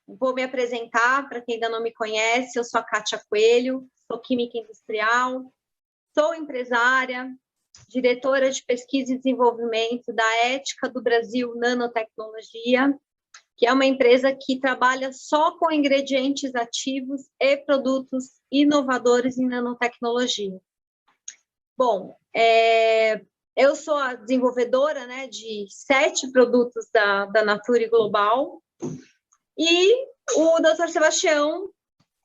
Vou me apresentar para quem ainda não me conhece. Eu sou a Kátia Coelho, sou química industrial, sou empresária, diretora de pesquisa e desenvolvimento da Ética do Brasil Nanotecnologia, que é uma empresa que trabalha só com ingredientes ativos e produtos inovadores em nanotecnologia. Bom, eu sou a desenvolvedora, né, de 7 produtos da Nature Global, e o Dr. Sebastião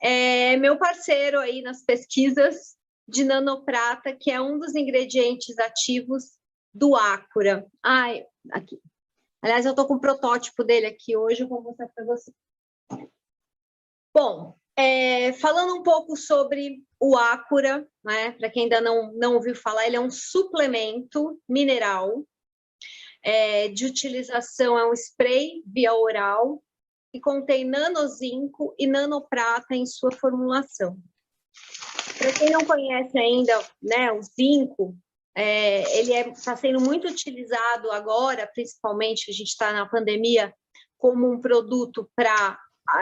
é meu parceiro aí nas pesquisas de nanoprata, que é um dos ingredientes ativos do Acura. Aqui. Aliás, eu estou com o protótipo dele aqui hoje, eu vou mostrar para você. Bom, falando um pouco sobre o Acura, né, para quem ainda não ouviu falar, ele é um suplemento mineral de utilização, é um spray via oral, que contém nanozinco e nanoprata em sua formulação. Para quem não conhece ainda, né, o zinco, ele está sendo muito utilizado agora, principalmente, a gente está na pandemia, como um produto para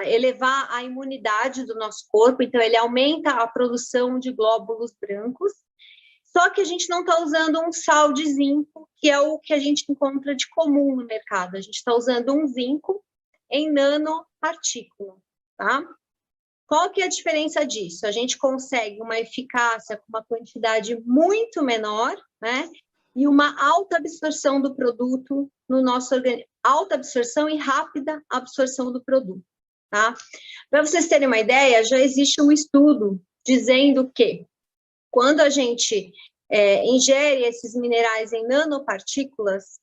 elevar a imunidade do nosso corpo, então ele aumenta a produção de glóbulos brancos, só que a gente não está usando um sal de zinco, que é o que a gente encontra de comum no mercado, a gente está usando um zinco em nanopartícula, tá? Qual que é a diferença disso? A gente consegue uma eficácia com uma quantidade muito menor, né? E uma alta absorção do produto no nosso organismo. Alta absorção e rápida absorção do produto, tá? Para vocês terem uma ideia, já existe um estudo dizendo que quando a gente ingere esses minerais em nanopartículas,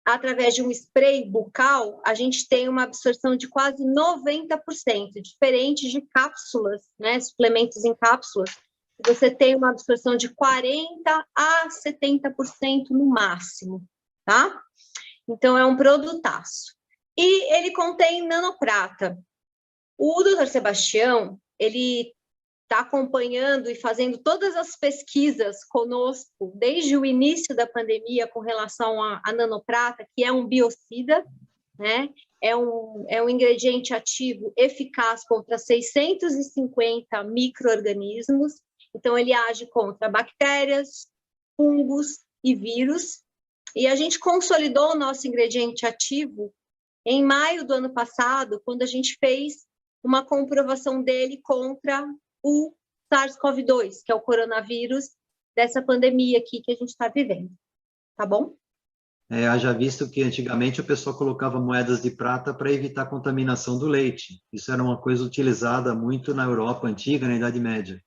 através de um spray bucal, a gente tem uma absorção de quase 90%, diferente de cápsulas, né, suplementos em cápsulas, você tem uma absorção de 40% a 70% no máximo, tá? Então, é um produtaço. E ele contém nanoprata. O Dr. Sebastião, ele está acompanhando e fazendo todas as pesquisas conosco desde o início da pandemia com relação à nanoprata, que é um biocida, né? É um ingrediente ativo eficaz contra 650 micro-organismos, então ele age contra bactérias, fungos e vírus, e a gente consolidou o nosso ingrediente ativo em maio do ano passado, quando a gente fez uma comprovação dele contra o SARS-CoV-2, que é o coronavírus dessa pandemia aqui que a gente está vivendo, tá bom? Haja visto que antigamente o pessoal colocava moedas de prata para evitar a contaminação do leite. Isso era uma coisa utilizada muito na Europa antiga, na Idade Média.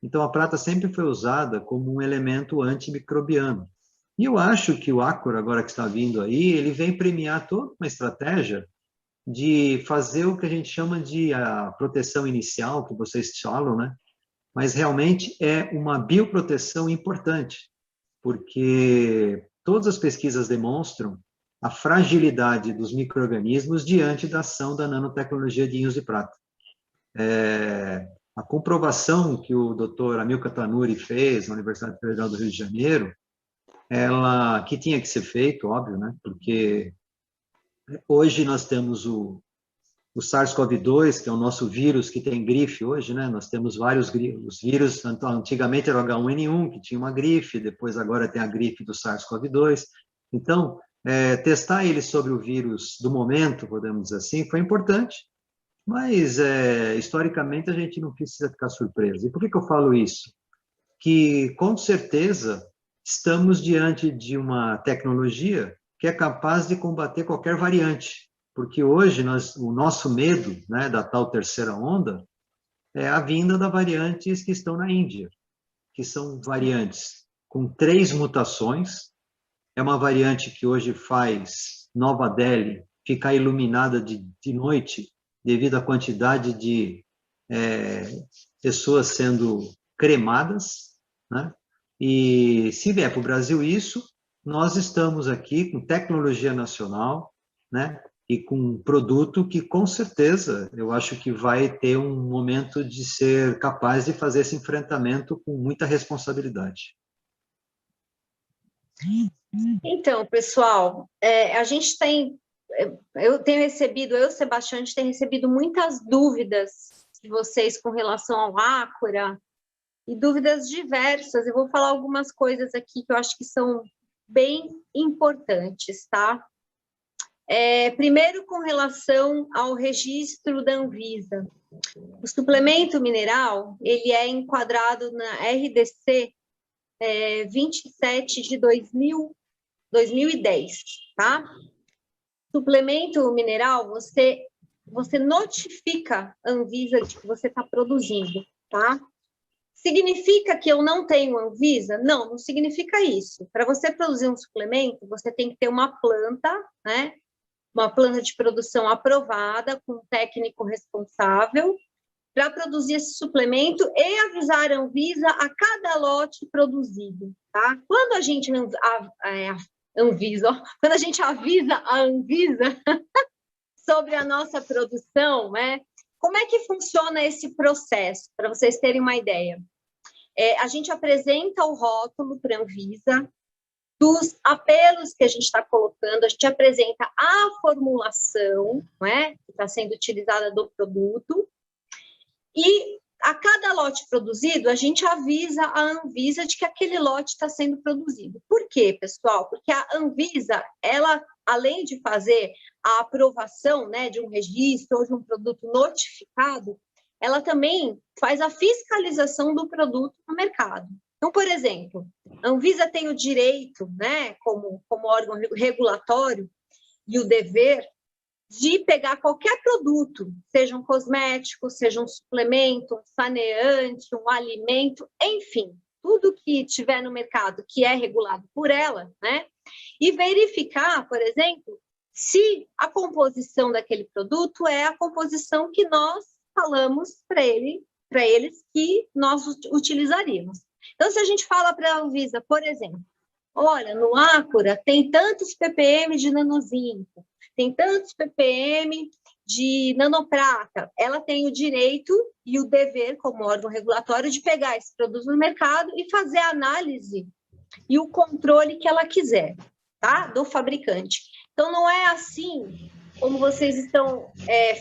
Então a prata sempre foi usada como um elemento antimicrobiano. E eu acho que o Acura, agora que está vindo aí, ele vem premiar toda uma estratégia de fazer o que a gente chama de a proteção inicial, que vocês falam, né? Mas realmente é uma bioproteção importante, porque todas as pesquisas demonstram a fragilidade dos micro-organismos diante da ação da nanotecnologia de íons de prata. A comprovação que o Dr. Amilcar Tanuri fez na Universidade Federal do Rio de Janeiro, que tinha que ser feito, óbvio, né? Porque hoje nós temos o SARS-CoV-2, que é o nosso vírus que tem grife hoje, né? Nós temos vários os vírus, antigamente era o H1N1, que tinha uma grife, depois agora tem a grife do SARS-CoV-2. Então, testar ele sobre o vírus do momento, podemos dizer assim, foi importante, mas historicamente a gente não precisa ficar surpreso. E por que eu falo isso? Que, com certeza, estamos diante de uma tecnologia que é capaz de combater qualquer variante, porque hoje o nosso medo, né, da tal terceira onda é a vinda das variantes que estão na Índia, que são variantes com 3 mutações. É uma variante que hoje faz Nova Delhi ficar iluminada de noite devido à quantidade de pessoas sendo cremadas, né? E se vier para o Brasil isso, nós estamos aqui com tecnologia nacional, né? E com um produto que, com certeza, eu acho que vai ter um momento de ser capaz de fazer esse enfrentamento com muita responsabilidade. Então, pessoal, a gente tem eu tenho recebido, Sebastião, a gente tem recebido muitas dúvidas de vocês com relação ao Ácora, e dúvidas diversas. Eu vou falar algumas coisas aqui que eu acho que são bem importantes, tá? Primeiro, com relação ao registro da Anvisa. O suplemento mineral, ele é enquadrado na RDC 27 de 2010, tá? Suplemento mineral, você notifica a Anvisa de que você está produzindo, tá? Significa que eu não tenho Anvisa? Não, não significa isso. Para você produzir um suplemento, você tem que ter uma planta, né? Uma planta de produção aprovada, com um técnico responsável, para produzir esse suplemento e avisar a Anvisa a cada lote produzido, tá? Quando a gente quando a gente avisa a Anvisa sobre a nossa produção, como é que funciona esse processo, para vocês terem uma ideia? A gente apresenta o rótulo para a Anvisa, dos apelos que a gente está colocando, a gente apresenta a formulação, que está sendo utilizada do produto, e a cada lote produzido, a gente avisa a Anvisa de que aquele lote está sendo produzido. Por quê, pessoal? Porque a Anvisa, ela, além de fazer a aprovação, de um registro ou de um produto notificado, ela também faz a fiscalização do produto no mercado. Então, por exemplo, a Anvisa tem o direito, como órgão regulatório, e o dever de pegar qualquer produto, seja um cosmético, seja um suplemento, um saneante, um alimento, enfim, tudo que tiver no mercado que é regulado por ela, e verificar, por exemplo, se a composição daquele produto é a composição que nós falamos para eles que nós utilizaríamos. Então, se a gente fala para a Anvisa, por exemplo, olha, no Ácora tem tantos ppm de nanozinco, tem tantos ppm de nanoprata, ela tem o direito e o dever, como órgão regulatório, de pegar esse produto no mercado e fazer a análise e o controle que ela quiser, tá? Do fabricante. Então, não é assim como vocês estão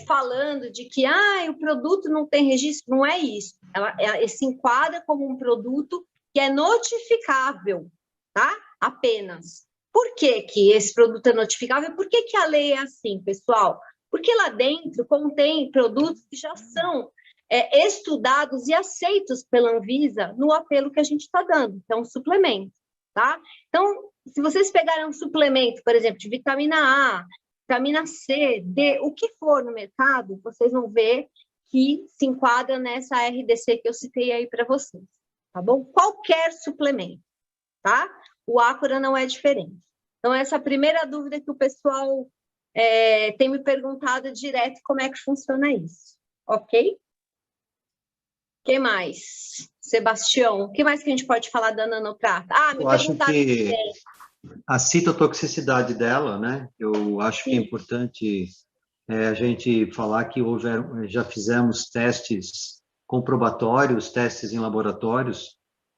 falando de que o produto não tem registro, não é isso. Ela se enquadra como um produto que é notificável, tá? Apenas. Por que que esse produto é notificável? Por que que a lei é assim, pessoal? Porque lá dentro contém produtos que já são estudados e aceitos pela Anvisa no apelo que a gente está dando, que é um suplemento, tá? Então, se vocês pegarem um suplemento, por exemplo, de vitamina A, vitamina C, D, o que for no mercado, vocês vão ver que se enquadra nessa RDC que eu citei aí para vocês, tá bom? Qualquer suplemento, tá? O Ácora não é diferente. Então, essa é a primeira dúvida que o pessoal tem me perguntado direto, como é que funciona isso, ok? O que mais? Sebastião, o que mais que a gente pode falar da nanoprata? Me perguntaram que a citotoxicidade dela, eu acho que é importante a gente falar que já fizemos testes comprobatórios, testes em laboratórios,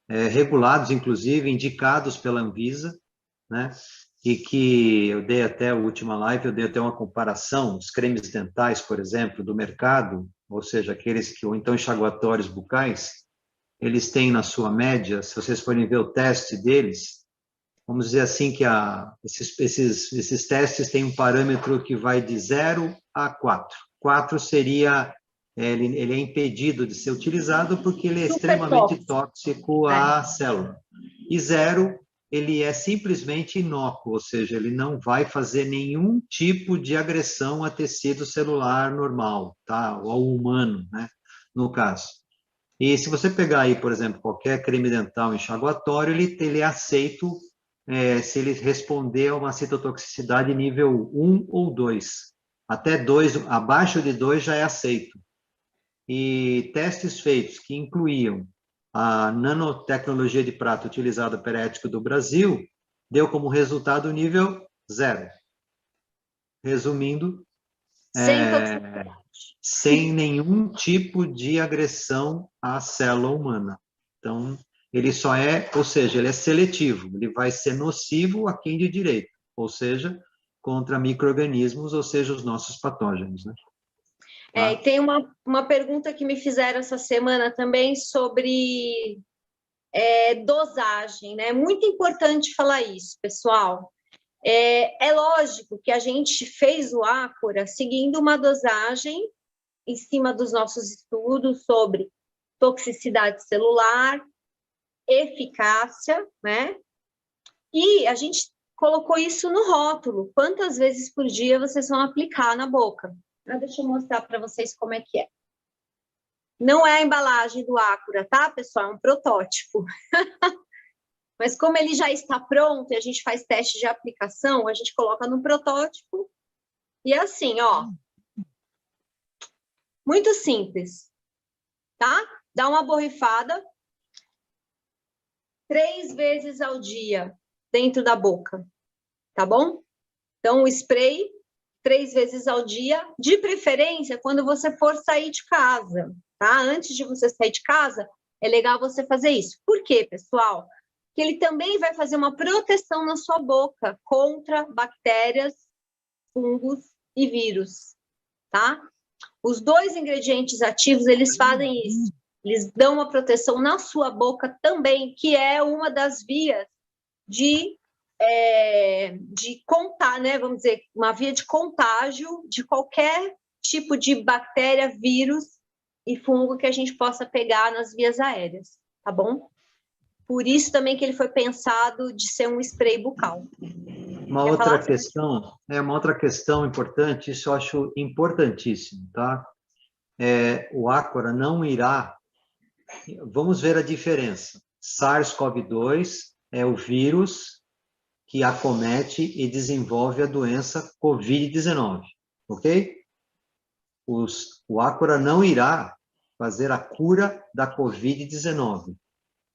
regulados, inclusive, indicados pela Anvisa, e que eu dei até a última live, eu dei até uma comparação, os cremes dentais, por exemplo, do mercado, ou seja, aqueles que, ou então enxaguatórios bucais, eles têm na sua média, se vocês forem ver o teste deles, vamos dizer assim que esses testes têm um parâmetro que vai de 0 a 4. 4 seria, ele é impedido de ser utilizado porque ele é extremamente tóxico à célula. E 0, ele é simplesmente inócuo, ou seja, ele não vai fazer nenhum tipo de agressão a tecido celular normal, tá? Ou ao humano, no caso. E se você pegar aí, por exemplo, qualquer creme dental enxaguatório, ele é aceito se ele responder a uma citotoxicidade nível 1 ou 2. Até 2, abaixo de 2 já é aceito. E testes feitos que incluíam a nanotecnologia de prata utilizada pela Ética do Brasil, deu como resultado o nível 0. Resumindo, sem nenhum tipo de agressão à célula humana. Então, ele só ou seja, ele é seletivo, ele vai ser nocivo a quem de direito, ou seja, contra micro-organismos, ou seja, os nossos patógenos, né? E tem uma pergunta que me fizeram essa semana também sobre dosagem, né? É muito importante falar isso, pessoal. É lógico que a gente fez o Ácora seguindo uma dosagem em cima dos nossos estudos sobre toxicidade celular, eficácia, né? E a gente colocou isso no rótulo. Quantas vezes por dia vocês vão aplicar na boca? Deixa eu mostrar para vocês como é que é. Não é a embalagem do Ácora, tá, pessoal? É um protótipo. Mas como ele já está pronto e a gente faz teste de aplicação, a gente coloca no protótipo e é assim, ó. Muito simples, tá? Dá uma borrifada 3 vezes ao dia dentro da boca, tá bom? Então, o spray 3 vezes ao dia, de preferência quando você for sair de casa, tá? Antes de você sair de casa, é legal você fazer isso. Por quê, pessoal? Porque ele também vai fazer uma proteção na sua boca contra bactérias, fungos e vírus, tá? Os 2 ingredientes ativos, eles fazem isso. Eles dão uma proteção na sua boca também, que é uma das vias de contar, né? Vamos dizer, uma via de contágio de qualquer tipo de bactéria, vírus e fungo que a gente possa pegar nas vias aéreas, tá bom? Por isso também que ele foi pensado de ser um spray bucal. Uma outra questão importante, isso eu acho importantíssimo, tá? O Ácora não irá... Vamos ver a diferença. SARS-CoV-2 é o vírus que acomete e desenvolve a doença COVID-19, ok? O Ácora não irá fazer a cura da COVID-19.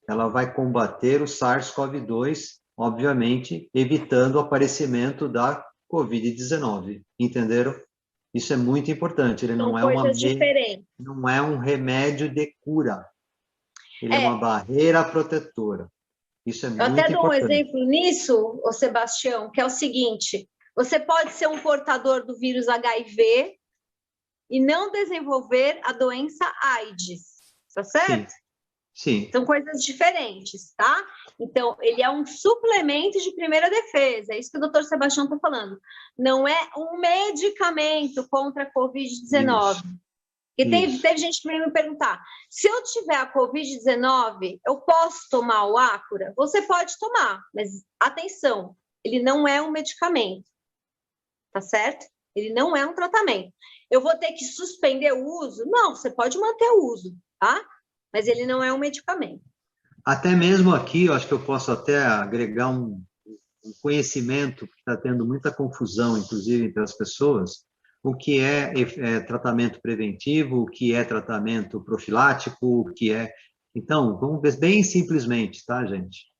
Ela vai combater o SARS-CoV-2, obviamente, evitando o aparecimento da COVID-19. Entenderam? Isso é muito importante. Ele não é um remédio de cura. Ele é uma barreira protetora. Isso é muito importante. Eu até dou um exemplo nisso, ô Sebastião, que é o seguinte: você pode ser um portador do vírus HIV e não desenvolver a doença AIDS, tá certo? Sim. São coisas diferentes, tá? Então, ele é um suplemento de primeira defesa, é isso que o doutor Sebastião está falando. Não é um medicamento contra a Covid-19. Porque teve gente que veio me perguntar, se eu tiver a Covid-19, eu posso tomar o Ácora? Você pode tomar, mas atenção, ele não é um medicamento, tá certo? Ele não é um tratamento. Eu vou ter que suspender o uso? Não, você pode manter o uso, tá? Mas ele não é um medicamento. Até mesmo aqui, eu acho que eu posso até agregar um conhecimento, que está tendo muita confusão, inclusive, entre as pessoas, o que é tratamento preventivo, o que é tratamento profilático, o que é... Então, vamos ver bem simplesmente, tá, gente?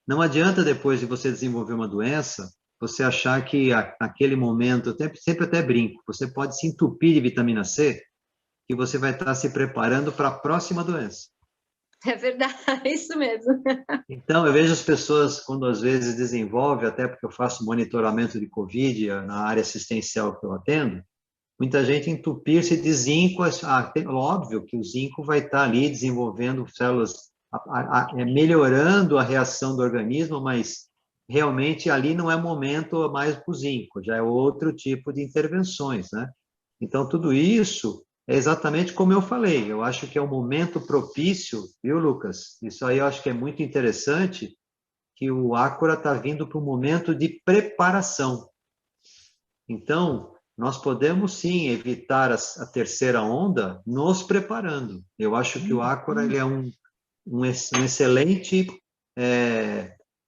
Não adianta, depois de você desenvolver uma doença, você achar que naquele momento, eu sempre até brinco, você pode se entupir de vitamina C, que você vai estar se preparando para a próxima doença. É verdade, é isso mesmo. Então, eu vejo as pessoas, quando às vezes desenvolvem, até porque eu faço monitoramento de Covid na área assistencial que eu atendo, muita gente entupir-se de zinco, óbvio que o zinco vai estar ali desenvolvendo células, melhorando a reação do organismo, mas realmente ali não é momento mais para o zinco, já é outro tipo de intervenções, né? Então, tudo isso é exatamente como eu falei, eu acho que é um momento propício, viu, Lucas? Isso aí eu acho que é muito interessante, que o Ácora está vindo para um momento de preparação. Então, nós podemos sim evitar a terceira onda nos preparando. Eu acho que o Ácora ele é um excelente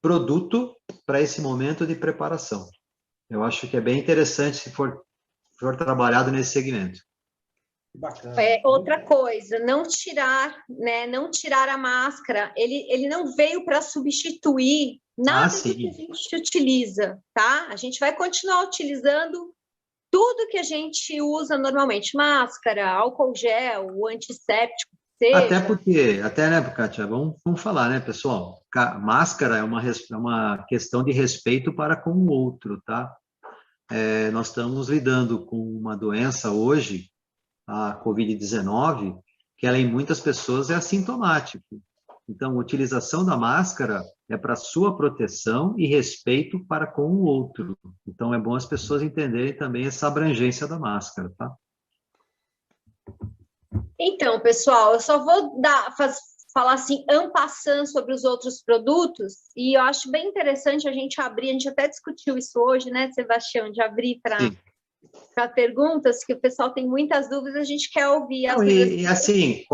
produto para esse momento de preparação. Eu acho que é bem interessante se for trabalhado nesse segmento. Bacana. Outra coisa, não tirar a máscara. Ele não veio para substituir nada do que a gente utiliza, tá? A gente vai continuar utilizando tudo que a gente usa normalmente, máscara, álcool gel, o antisséptico, seja... Até, né, Kátia, vamos falar, né, pessoal? Máscara é uma questão de respeito para com o outro, tá? Nós estamos lidando com uma doença hoje, a Covid-19, que ela em muitas pessoas é assintomático. Então, a utilização da máscara é para sua proteção e respeito para com o outro. Então, é bom as pessoas entenderem também essa abrangência da máscara, tá? Então, pessoal, eu só vou falar assim, en passant sobre os outros produtos, e eu acho bem interessante a gente abrir, a gente até discutiu isso hoje, né, Sebastião, de abrir para perguntas, que o pessoal tem muitas dúvidas, a gente quer ouvir as dúvidas. E assim,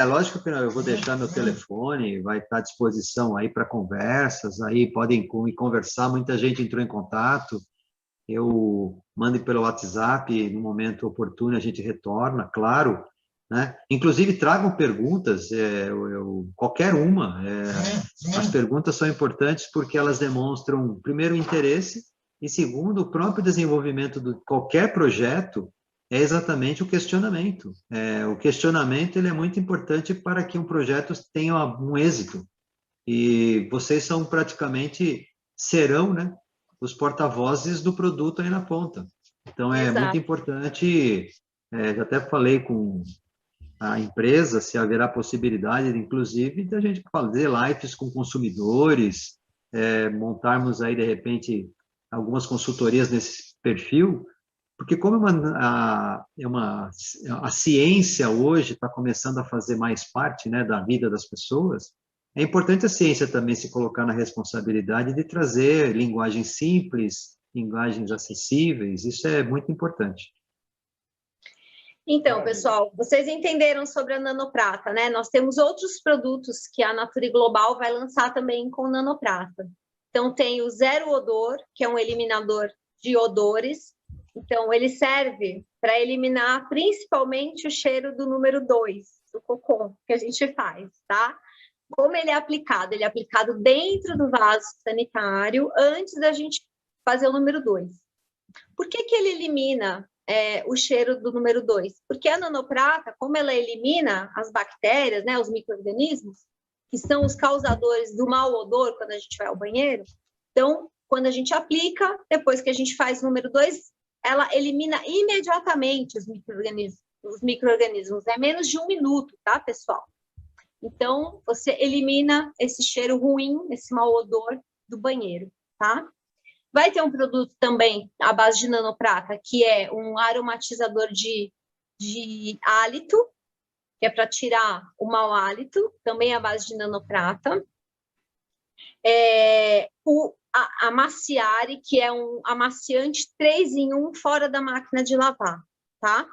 lógico que eu vou deixar meu telefone, vai estar à disposição aí para conversas, aí podem conversar, muita gente entrou em contato, eu mando pelo WhatsApp, no momento oportuno a gente retorna, claro, né? Inclusive tragam perguntas, qualquer uma, as perguntas são importantes porque elas demonstram, primeiro, interesse, e segundo, o próprio desenvolvimento de qualquer projeto é exatamente o questionamento. O questionamento ele é muito importante para que um projeto tenha um êxito. E vocês são serão, né, os porta-vozes do produto aí na ponta. Então, muito importante, já até falei com a empresa, se haverá possibilidade, inclusive, de a gente fazer lives com consumidores, montarmos aí, de repente, algumas consultorias nesse perfil, porque como a ciência hoje está começando a fazer mais parte, né, da vida das pessoas, é importante a ciência também se colocar na responsabilidade de trazer linguagens simples, linguagens acessíveis, isso é muito importante. Então, pessoal, vocês entenderam sobre a nanoprata, né? Nós temos outros produtos que a Nature Global vai lançar também com nanoprata. Então, tem o Zero Odor, que é um eliminador de odores. Então, ele serve para eliminar principalmente o cheiro do número 2, do cocô, que a gente faz, tá? Como ele é aplicado? Ele é aplicado dentro do vaso sanitário antes da gente fazer o número 2. Por que ele elimina o cheiro do número 2? Porque a nanoprata, como ela elimina as bactérias, né, os micro-organismos, que são os causadores do mau odor quando a gente vai ao banheiro, então, quando a gente aplica, depois que a gente faz o número 2, ela elimina imediatamente os micro-organismos. É menos de 1 minuto, tá, pessoal? Então, você elimina esse cheiro ruim, esse mau odor do banheiro, tá? Vai ter um produto também à base de nanoprata, que é um aromatizador de hálito, que é para tirar o mau hálito, também à base de nanoprata. A Amaciare, que é um amaciante 3 em 1 fora da máquina de lavar, tá?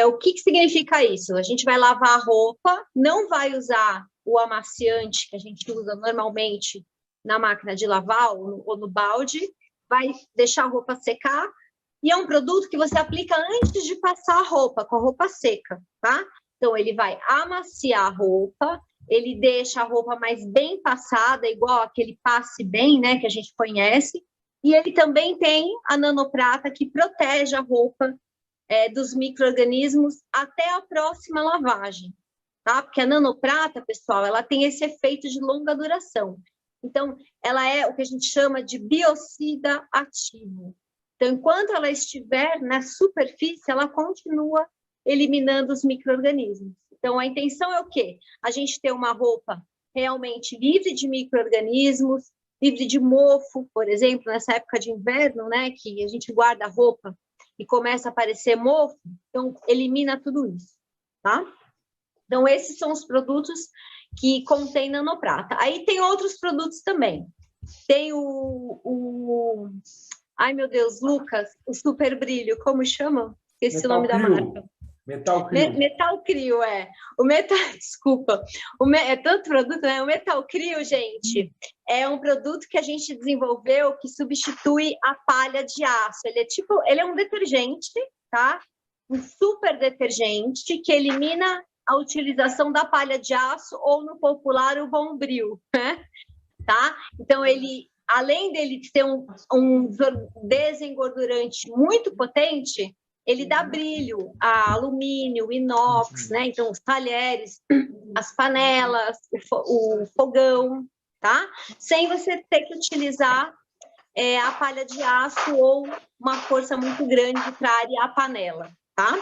O que significa isso? A gente vai lavar a roupa, não vai usar o amaciante que a gente usa normalmente na máquina de lavar ou no balde, vai deixar a roupa secar, e é um produto que você aplica antes de passar a roupa, com a roupa seca, tá? Então, ele vai amaciar a roupa, ele deixa a roupa mais bem passada, igual aquele passe bem, né, que a gente conhece, e ele também tem a nanoprata que protege a roupa dos micro-organismos até a próxima lavagem, tá? Porque a nanoprata, pessoal, ela tem esse efeito de longa duração. Então, ela é o que a gente chama de biocida ativo. Então, enquanto ela estiver na superfície, ela continua eliminando os micro-organismos. Então, a intenção é o quê? A gente ter uma roupa realmente livre de micro-organismos, livre de mofo, por exemplo, nessa época de inverno, né, que a gente guarda a roupa e começa a aparecer mofo, então elimina tudo isso, tá? Então, esses são os produtos que contém nanoprata. Aí tem outros produtos também. Tem ai, meu Deus, Lucas, o Super Brilho, como chama? Esqueci o nome da marca. Metal Crio. Metal Crio, desculpa. É tanto produto, né? O Metal Crio, gente, é um produto que a gente desenvolveu que substitui a palha de aço. Ele é um detergente, tá? Um super detergente que elimina a utilização da palha de aço ou, no popular, o Bombril, né? Tá? Então, ele, além dele ser um desengordurante muito potente, ele dá brilho a alumínio, inox, né? Então, os talheres, as panelas, o fogão, tá? Sem você ter que utilizar a palha de aço ou uma força muito grande para arear a panela, tá?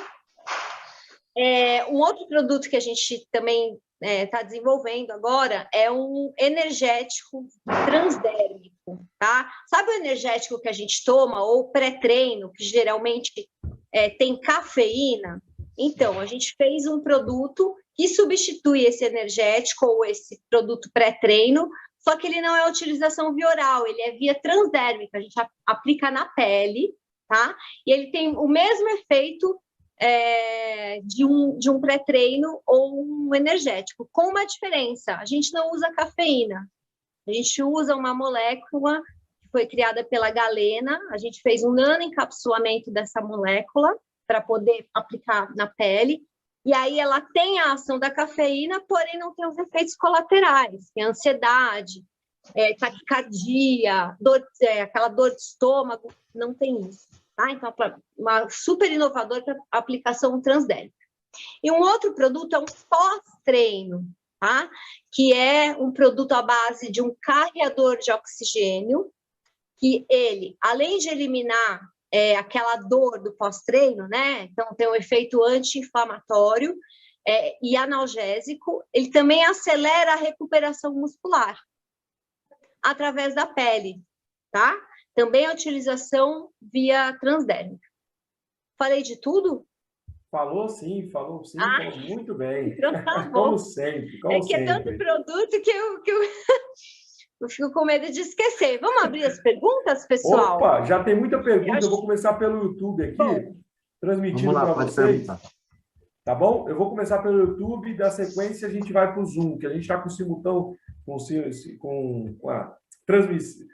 Um outro produto que a gente também está desenvolvendo agora é um energético transdérmico, tá? Sabe o energético que a gente toma, ou pré-treino, que geralmente tem cafeína? Então, a gente fez um produto que substitui esse energético ou esse produto pré-treino, só que ele não é utilização via oral, ele é via transdérmica, a gente aplica na pele, tá? E ele tem o mesmo efeito de um pré-treino ou um energético, com uma diferença: a gente não usa cafeína, a gente usa uma molécula que foi criada pela Galena, a gente fez um nanoencapsulamento dessa molécula para poder aplicar na pele, e aí ela tem a ação da cafeína, porém não tem os efeitos colaterais, que é ansiedade, taquicardia, aquela dor de estômago, não tem isso. Tá? Então, uma super inovadora para aplicação transdérmica. E um outro produto é um pós-treino, tá? Que é um produto à base de um carreador de oxigênio, que ele, além de eliminar aquela dor do pós-treino, né? Então, tem um efeito anti-inflamatório e analgésico, ele também acelera a recuperação muscular através da pele, tá? Também a utilização via transdérmica. Falei de tudo? Falou sim, falou muito bem. Então tá bom. Como sempre, é tanto produto que eu fico com medo de esquecer. Vamos abrir as perguntas, pessoal? Opa, já tem muita pergunta. Eu vou começar pelo YouTube aqui, transmitindo para vocês. Tá bom? Eu vou começar pelo YouTube e, da sequência, a gente vai para o Zoom, que a gente está com o simultão, com a transmissão.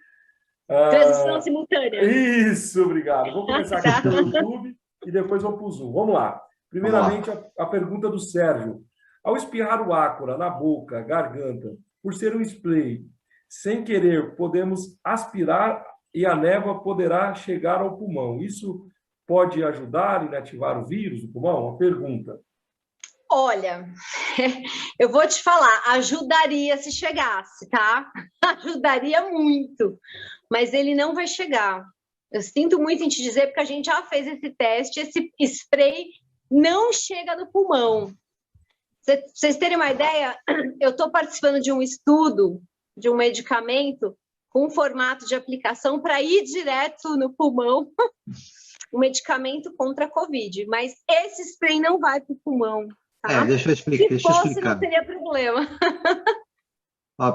Transição simultânea. Isso, obrigado. Vou começar aqui pelo YouTube e depois vou para o Zoom. Vamos lá. Primeiramente, a pergunta do Sérgio. Ao espirrar o ácora na boca, garganta, por ser um spray, sem querer, podemos aspirar e a névoa poderá chegar ao pulmão. Isso pode ajudar a inativar o vírus do pulmão? Uma pergunta. Olha, eu vou te falar, ajudaria se chegasse, tá? Ajudaria muito, mas ele não vai chegar. Eu sinto muito em te dizer, porque a gente já fez esse teste, esse spray não chega no pulmão. Pra vocês terem uma ideia, eu estou participando de um estudo de um medicamento com formato de aplicação para ir direto no pulmão, um medicamento contra a Covid, mas esse spray não vai para o pulmão. Tá? Deixa eu explicar. Se fosse, não teria problema.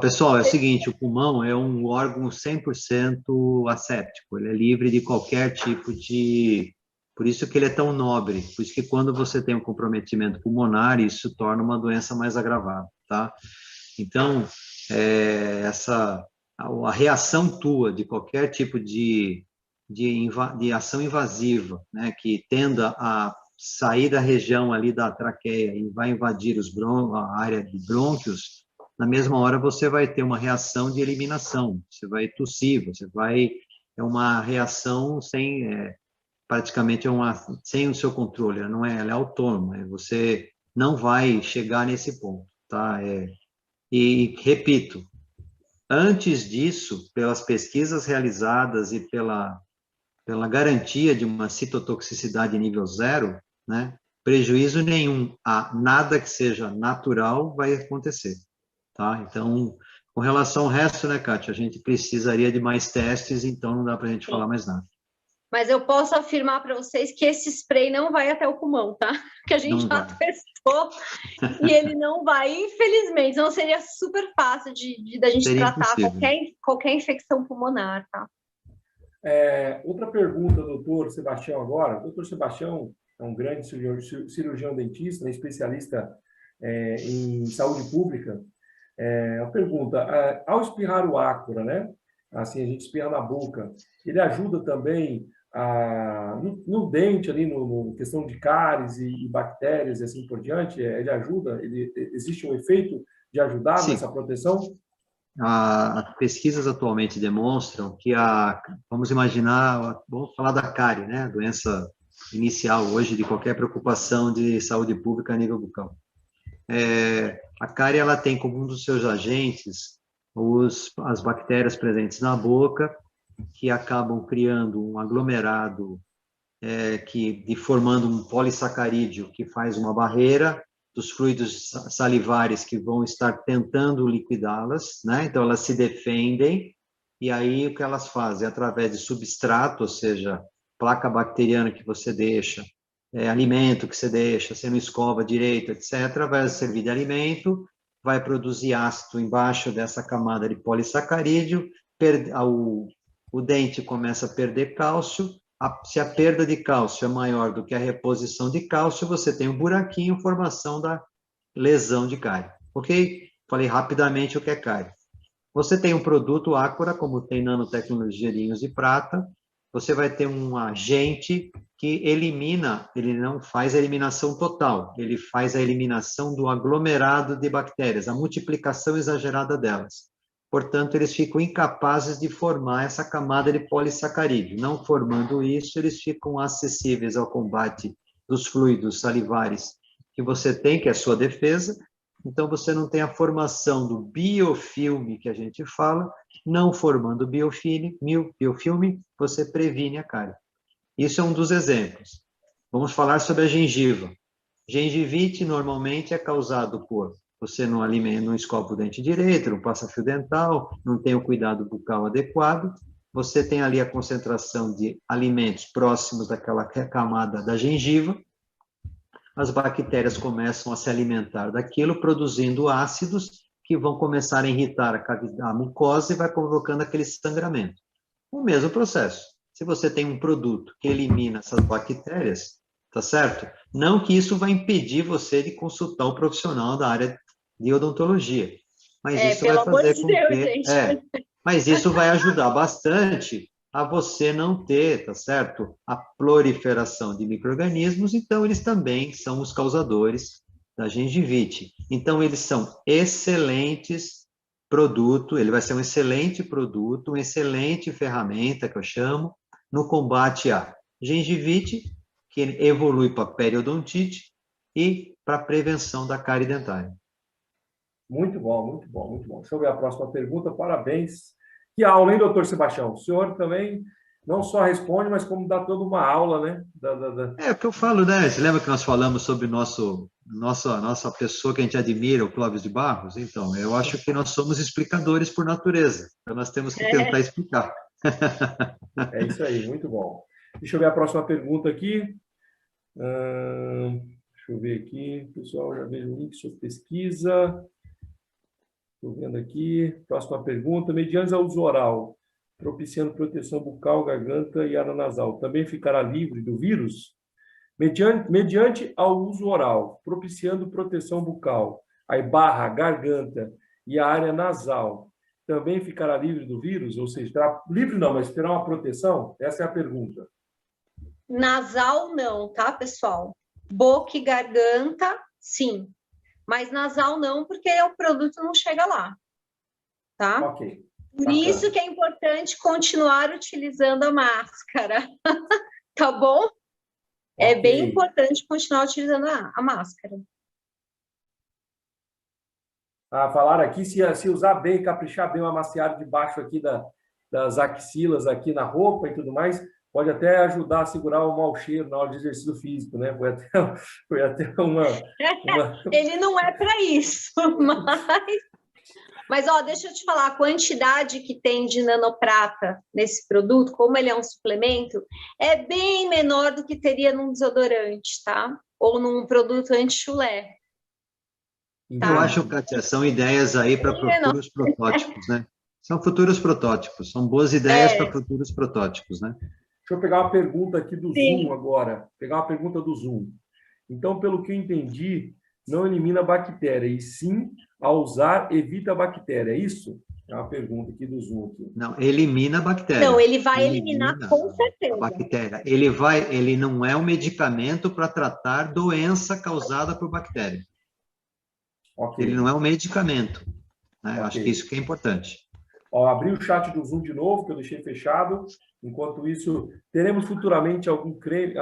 Pessoal, é o seguinte, o pulmão é um órgão 100% asséptico, ele é livre de qualquer tipo de... Por isso que ele é tão nobre, por isso que quando você tem um comprometimento pulmonar, isso torna uma doença mais agravada, tá? Então, a reação tua de qualquer tipo de ação invasiva, né, que tenda a sair da região ali da traqueia e vai invadir a área de brônquios, na mesma hora você vai ter uma reação de eliminação, você vai tossir, é uma reação praticamente sem o seu controle, ela é autônoma, você não vai chegar nesse ponto, tá? E repito, antes disso, pelas pesquisas realizadas e pela garantia de uma citotoxicidade nível 0, né, prejuízo nenhum a nada que seja natural vai acontecer, tá? Então, com relação ao resto, né, Kátia, a gente precisaria de mais testes, então não dá para a gente falar mais nada. Mas eu posso afirmar para vocês que esse spray não vai até o pulmão, tá? Que a gente já testou e ele não vai, infelizmente. Não seria super fácil da gente tratar qualquer infecção pulmonar, tá? Outra pergunta, doutor Sebastião, agora. Doutor Sebastião é um grande cirurgião dentista, né, especialista em saúde pública. A pergunta, ao espirrar o ácora, né? Assim, a gente espirra na boca, ele ajuda também no dente, ali, no questão de cáries e bactérias e assim por diante? Ele ajuda? Existe um efeito de ajudar Sim. nessa proteção? As pesquisas atualmente demonstram que vamos imaginar, vamos falar da cárie, né? Doença inicial hoje de qualquer preocupação de saúde pública a nível bucal. A cárie, ela tem como um dos seus agentes as bactérias presentes na boca, que acabam criando um aglomerado, formando um polissacarídeo que faz uma barreira dos fluidos salivares que vão estar tentando liquidá-las, né? Então, elas se defendem, e aí o que elas fazem? Através de substrato, ou seja, placa bacteriana que você deixa, alimento que você deixa, você não escova direito, etc., vai servir de alimento, vai produzir ácido embaixo dessa camada de polissacarídeo, o dente começa a perder cálcio, se a perda de cálcio é maior do que a reposição de cálcio, você tem um buraquinho, formação da lesão de cárie. Ok? Falei rapidamente o que é cárie. Você tem um produto Ácora, como tem nanotecnologia de íons de prata, você vai ter um agente que elimina, ele não faz a eliminação total, ele faz a eliminação do aglomerado de bactérias, a multiplicação exagerada delas. Portanto, eles ficam incapazes de formar essa camada de polissacarídeo. Não formando isso, eles ficam acessíveis ao combate dos fluidos salivares que você tem, que é a sua defesa. Então, você não tem a formação do biofilme que a gente fala. Não formando biofilme, você previne a cárie. Isso é um dos exemplos. Vamos falar sobre a gengiva. Gengivite, normalmente, é causado por você não escova o dente direito, não passa fio dental, não tem o cuidado bucal adequado, você tem ali a concentração de alimentos próximos daquela camada da gengiva, as bactérias começam a se alimentar daquilo, produzindo ácidos que vão começar a irritar a mucosa e vai provocando aquele sangramento. O mesmo processo. Se você tem um produto que elimina essas bactérias, tá certo? Não que isso vai impedir você de consultar um profissional da área de odontologia, mas isso vai fazer com que... mas isso vai ajudar bastante a você não ter, tá certo? A proliferação de micro-organismos, então eles também são os causadores da gengivite. Então, eles são excelentes produto, ele vai ser um excelente produto, uma excelente ferramenta, que eu chamo, no combate à gengivite, que evolui para periodontite e para a prevenção da cárie dentária. Muito bom, muito bom, muito bom. Deixa eu ver a próxima pergunta. Parabéns. Que aula, hein, doutor Sebastião? O senhor também não só responde, mas como dá toda uma aula, né? É o que eu falo, né? Você lembra que nós falamos sobre nossa pessoa que a gente admira, o Clóvis de Barros? Então, eu acho que nós somos explicadores por natureza. Então, nós temos que tentar explicar. É isso aí, muito bom. Deixa eu ver a próxima pergunta aqui. Deixa eu ver aqui. Pessoal, já vejo o link sobre pesquisa. Estou vendo aqui. Próxima pergunta. Mediante ao uso oral, propiciando proteção bucal, garganta e área nasal, também ficará livre do vírus? Mediante ao uso oral, propiciando proteção bucal, aí barra, garganta e a área nasal, também ficará livre do vírus? Ou seja, terá, livre não, mas terá uma proteção? Essa é a pergunta. Nasal não, tá, pessoal? Boca e garganta, sim. Mas nasal não, porque o produto não chega lá, tá? Ok. Por isso que é importante continuar utilizando a máscara, tá bom? Okay. É bem importante continuar utilizando a máscara. Falaram aqui, se usar bem, caprichar bem o amaciado de baixo aqui das axilas, aqui na roupa e tudo mais, pode até ajudar a segurar o mau cheiro na hora de exercício físico, né? Foi até uma... Ele não é para isso, mas ó, deixa eu te falar, a quantidade que tem de nanoprata nesse produto, como ele é um suplemento, é bem menor do que teria num desodorante, tá? Ou num produto anti-chulé. Tá? Eu acho, Kátia, são ideias aí para futuros protótipos, né? São futuros protótipos, são boas ideias para futuros protótipos, né? Deixa eu pegar uma pergunta aqui do Zoom agora. Pegar uma pergunta do Zoom. Então, pelo que eu entendi, não elimina a bactéria, e sim, ao usar, evita a bactéria. É isso? É uma pergunta aqui do Zoom. Aqui. Não, elimina a bactéria. Não, ele vai eliminar com certeza. A bactéria. Ele não é um medicamento para tratar doença causada por bactéria. Okay. Ele não é um medicamento. Né? Okay. Acho que isso que é importante. Ó, abri o chat do Zoom de novo, que eu deixei fechado. Enquanto isso, teremos futuramente algum creme...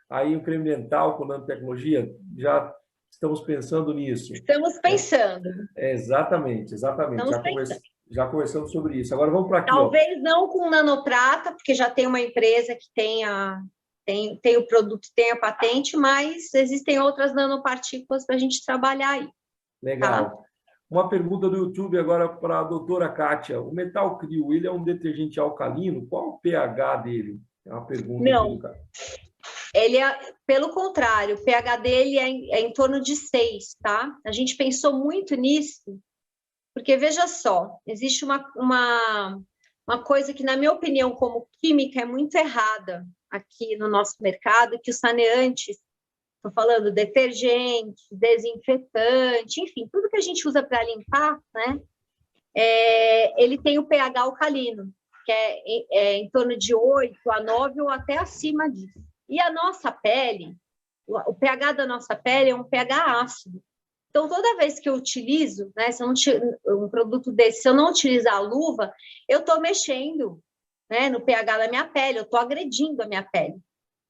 aí um creme dental com nanotecnologia? Já estamos pensando nisso. Estamos pensando. Exatamente, exatamente. Estamos pensando. Já conversamos sobre isso. Agora vamos para aqui. Talvez não com nanoprata, porque já tem uma empresa que tem o produto, tem a patente, mas existem outras nanopartículas para a gente trabalhar aí. Legal. Tá? Uma pergunta do YouTube agora para a doutora Kátia. O Metal Crio, ele é um detergente alcalino? Qual o pH dele? É uma pergunta. Não. Ele é, pelo contrário, o pH dele é em torno de 6, tá? A gente pensou muito nisso, porque, veja só, existe uma coisa que, na minha opinião, como química, é muito errada aqui no nosso mercado, que os saneantes, estou falando detergente, desinfetante, enfim, tudo que a gente usa para limpar, né? Ele tem o pH alcalino, que é em torno de 8 a 9 ou até acima disso. E a nossa pele, o pH da nossa pele é um pH ácido. Então, toda vez que eu utilizo, né, um produto desse, se eu não utilizar a luva, eu estou mexendo, né, no pH da minha pele, eu estou agredindo a minha pele,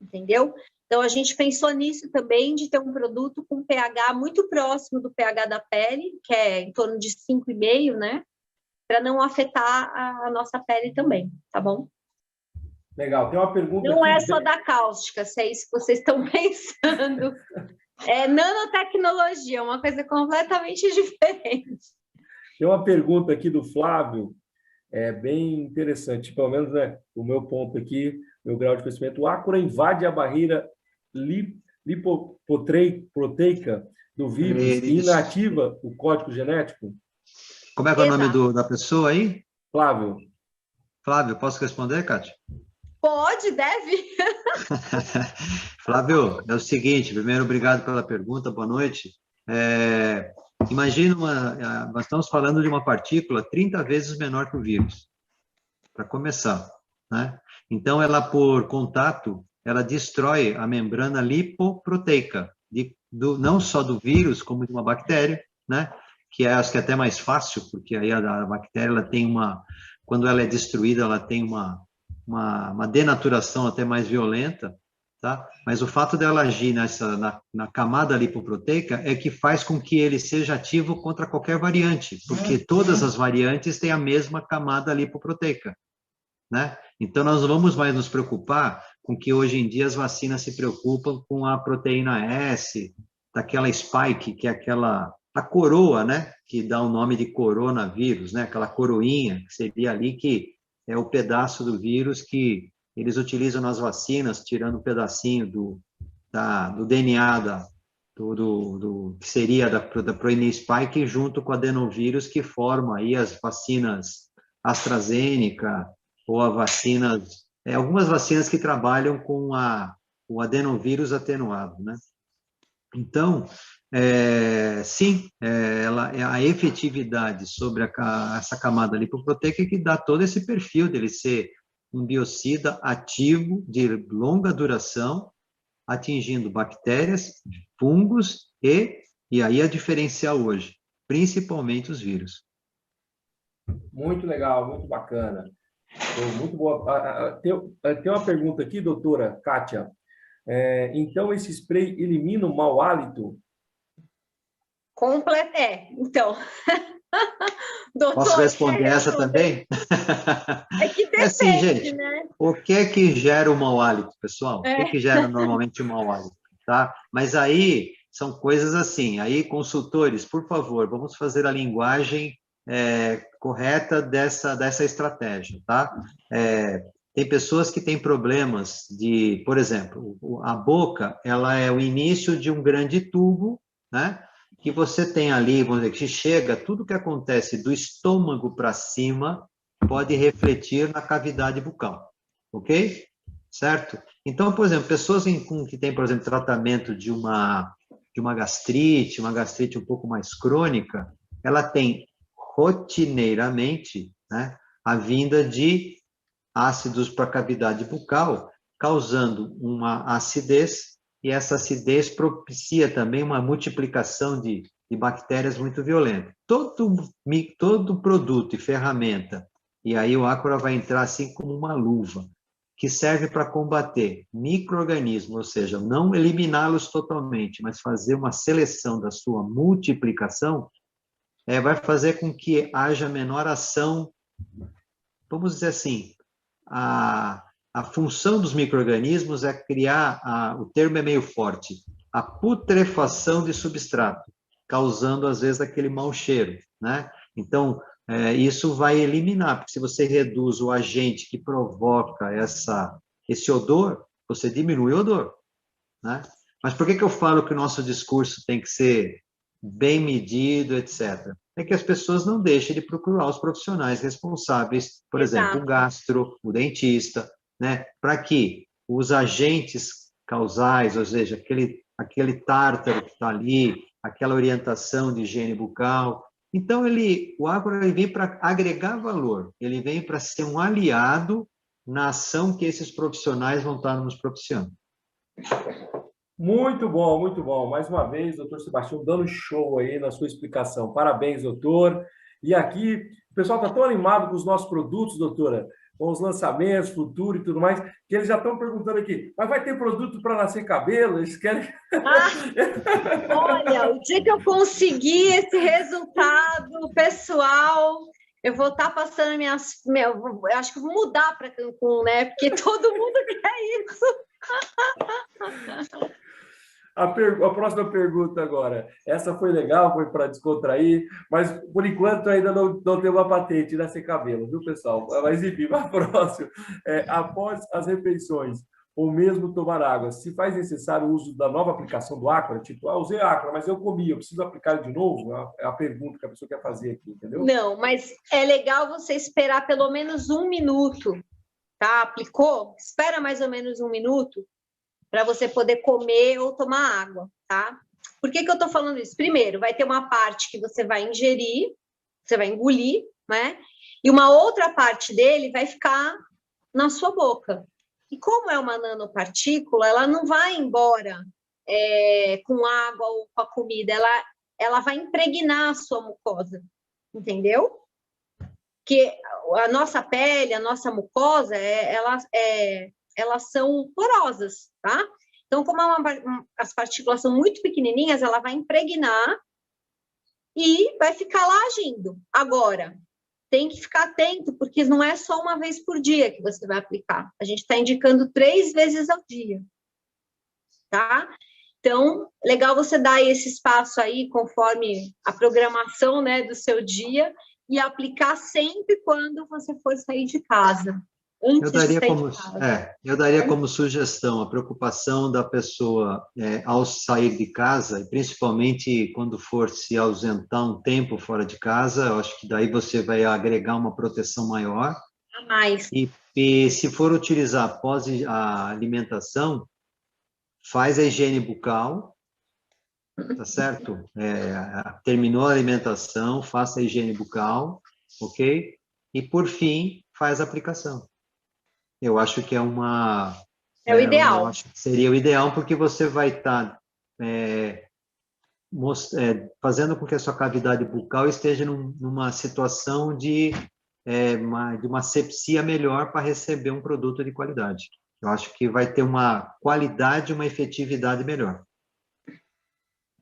entendeu? Então, a gente pensou nisso também, de ter um produto com pH muito próximo do pH da pele, que é em torno de 5,5, né, para não afetar a nossa pele também, tá bom? Legal. Tem uma pergunta Não aqui, é só da cáustica, se é isso que vocês estão pensando. É nanotecnologia, uma coisa completamente diferente. Tem uma pergunta aqui do Flávio, bem interessante, pelo menos, né, o meu ponto aqui, meu grau de conhecimento. O Acura invade a barreira lipoproteica do vírus e inativa o código genético? Como é que é o nome da pessoa aí? Flávio. Flávio, posso responder, Kátia? Pode, deve. Flávio, é o seguinte, primeiro, obrigado pela pergunta, boa noite. Imagina, nós estamos falando de uma partícula 30 vezes menor que o vírus, para começar, né? Então, ela, por contato, ela destrói a membrana lipoproteica, não só do vírus, como de uma bactéria, né? Que acho que é até mais fácil, porque aí a bactéria, ela tem quando ela é destruída, ela tem uma denaturação até mais violenta, tá? Mas o fato dela agir na camada lipoproteica é que faz com que ele seja ativo contra qualquer variante, porque todas as variantes têm a mesma camada lipoproteica, né? Então, nós não vamos mais nos preocupar com que hoje em dia as vacinas se preocupam com a proteína S, daquela spike, que é a coroa, né? Que dá o nome de coronavírus, né? Aquela coroinha, que seria ali que é o pedaço do vírus que eles utilizam nas vacinas, tirando um pedacinho do DNA que seria da proteína spike, junto com o adenovírus, que forma aí as vacinas AstraZeneca, ou algumas vacinas que trabalham com o adenovírus atenuado, né? Então, sim, a efetividade sobre essa camada lipoproteica que dá todo esse perfil dele ser um biocida ativo de longa duração, atingindo bactérias, fungos e aí a diferencial hoje, principalmente os vírus. Muito legal, muito bacana. Muito boa. Tem uma pergunta aqui, doutora Kátia. Então, esse spray elimina o mau hálito? Então. Doutor, posso responder essa também? É que depende, assim, gente, né? O que é que gera o mau hálito, pessoal? O que é que gera normalmente o mau hálito? Tá? Mas aí são coisas assim. Aí, consultores, por favor, vamos fazer a linguagem correta dessa estratégia, tá? Tem pessoas que têm problemas por exemplo, a boca, ela é o início de um grande tubo, né? Que você tem ali, vamos dizer, que chega, tudo que acontece do estômago para cima pode refletir na cavidade bucal, ok? Certo? Então, por exemplo, pessoas que têm, por exemplo, tratamento de uma gastrite, uma gastrite um pouco mais crônica, ela tem rotineiramente, né, a vinda de ácidos para a cavidade bucal, causando uma acidez, e essa acidez propicia também uma multiplicação de bactérias muito violenta. Todo produto e ferramenta, e aí o Acura vai entrar assim como uma luva, que serve para combater micro-organismos, ou seja, não eliminá-los totalmente, mas fazer uma seleção da sua multiplicação, vai fazer com que haja menor ação, vamos dizer assim, a função dos micro-organismos é criar, o termo é meio forte, a putrefação de substrato, causando, às vezes, aquele mau cheiro, né? Então, isso vai eliminar, porque se você reduz o agente que provoca esse odor, você diminui o odor, né? Mas por que eu falo que o nosso discurso tem que ser bem medido, etc.? É que as pessoas não deixem de procurar os profissionais responsáveis, por exemplo, o gastro, o dentista, né? Para que os agentes causais, ou seja, aquele tártaro que está ali, aquela orientação de higiene bucal. Então, o Ágora vem para agregar valor, ele vem para ser um aliado na ação que esses profissionais vão estar nos propiciando. Muito bom, muito bom. Mais uma vez, doutor Sebastião, dando show aí na sua explicação. Parabéns, doutor. E aqui, o pessoal está tão animado com os nossos produtos, doutora, com os lançamentos, futuro e tudo mais, que eles já estão perguntando aqui, mas vai ter produto para nascer cabelo? Eles querem... Olha, o dia que eu conseguir esse resultado, pessoal, eu vou estar passando eu acho que vou mudar para Cancún, né? Porque todo mundo quer isso. A próxima pergunta agora. Essa foi legal, foi para descontrair, mas por enquanto ainda não tem uma patente nascer cabelo, viu, pessoal? Mas enfim, a próxima. Após as refeições, ou mesmo tomar água, se faz necessário o uso da nova aplicação do Ácora? Tipo, usei Ácora, mas eu comi, eu preciso aplicar de novo? É a pergunta que a pessoa quer fazer aqui, entendeu? Não, mas é legal você esperar pelo menos 1 minuto, tá? Aplicou? Espera mais ou menos 1 minuto para você poder comer ou tomar água, tá? Por que eu estou falando isso? Primeiro, vai ter uma parte que você vai ingerir, você vai engolir, né? E uma outra parte dele vai ficar na sua boca. E como é uma nanopartícula, ela não vai embora com água ou com a comida, ela vai impregnar a sua mucosa, entendeu? Que a nossa pele, a nossa mucosa, elas são porosas, tá? Então, como as partículas são muito pequenininhas, ela vai impregnar e vai ficar lá agindo. Agora, tem que ficar atento, porque não é só uma vez por dia que você vai aplicar. A gente está indicando 3 vezes ao dia, tá? Então, legal você dar esse espaço aí, conforme a programação, né, do seu dia, e aplicar sempre quando você for sair de casa. Eu daria como sugestão a preocupação da pessoa ao sair de casa, e principalmente quando for se ausentar um tempo fora de casa, eu acho que daí você vai agregar uma proteção maior. A mais. E se for utilizar após a alimentação, faz a higiene bucal, tá certo? Terminou a alimentação, faça a higiene bucal, ok? E, por fim, faz a aplicação. Eu acho que o ideal. Eu acho que seria o ideal, porque você vai estar fazendo com que a sua cavidade bucal esteja numa situação de uma asepsia melhor para receber um produto de qualidade. Eu acho que vai ter uma qualidade e uma efetividade melhor.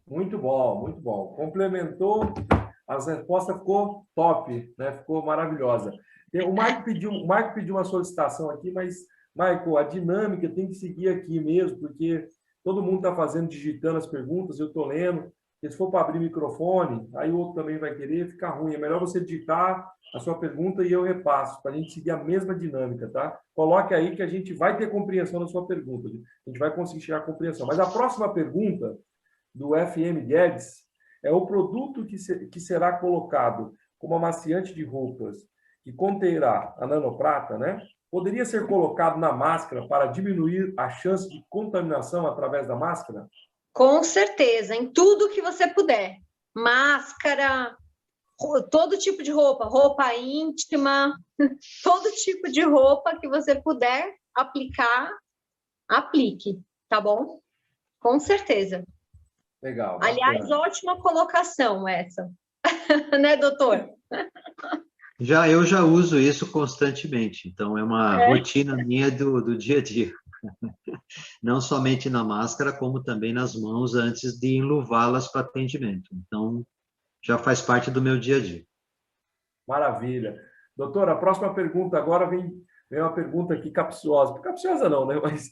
Muito bom, muito bom. Complementou, a resposta ficou top, né? Ficou maravilhosa. O Marco pediu uma solicitação aqui, mas, Marco, a dinâmica tem que seguir aqui mesmo, porque todo mundo está digitando as perguntas, eu estou lendo. Se for para abrir microfone, aí o outro também vai querer, fica ruim. É melhor você digitar a sua pergunta e eu repasso, para a gente seguir a mesma dinâmica, tá? Coloque aí que a gente vai ter compreensão da sua pergunta. A gente vai conseguir chegar à compreensão. Mas a próxima pergunta do FM Guedes é o produto que será colocado como amaciante de roupas que conterá a nanoprata, né? Poderia ser colocado na máscara para diminuir a chance de contaminação através da máscara? Com certeza, em tudo que você puder. Máscara, todo tipo de roupa íntima, todo tipo de roupa que você puder aplicar, aplique, tá bom? Com certeza. Legal. Aliás, ótima colocação essa. Né, doutor? Eu já uso isso constantemente, então é uma rotina minha do dia a dia. Não somente na máscara, como também nas mãos antes de enluvá-las para atendimento. Então, já faz parte do meu dia a dia. Maravilha. Doutora, a próxima pergunta agora vem uma pergunta aqui capciosa. Capciosa não, né? Mas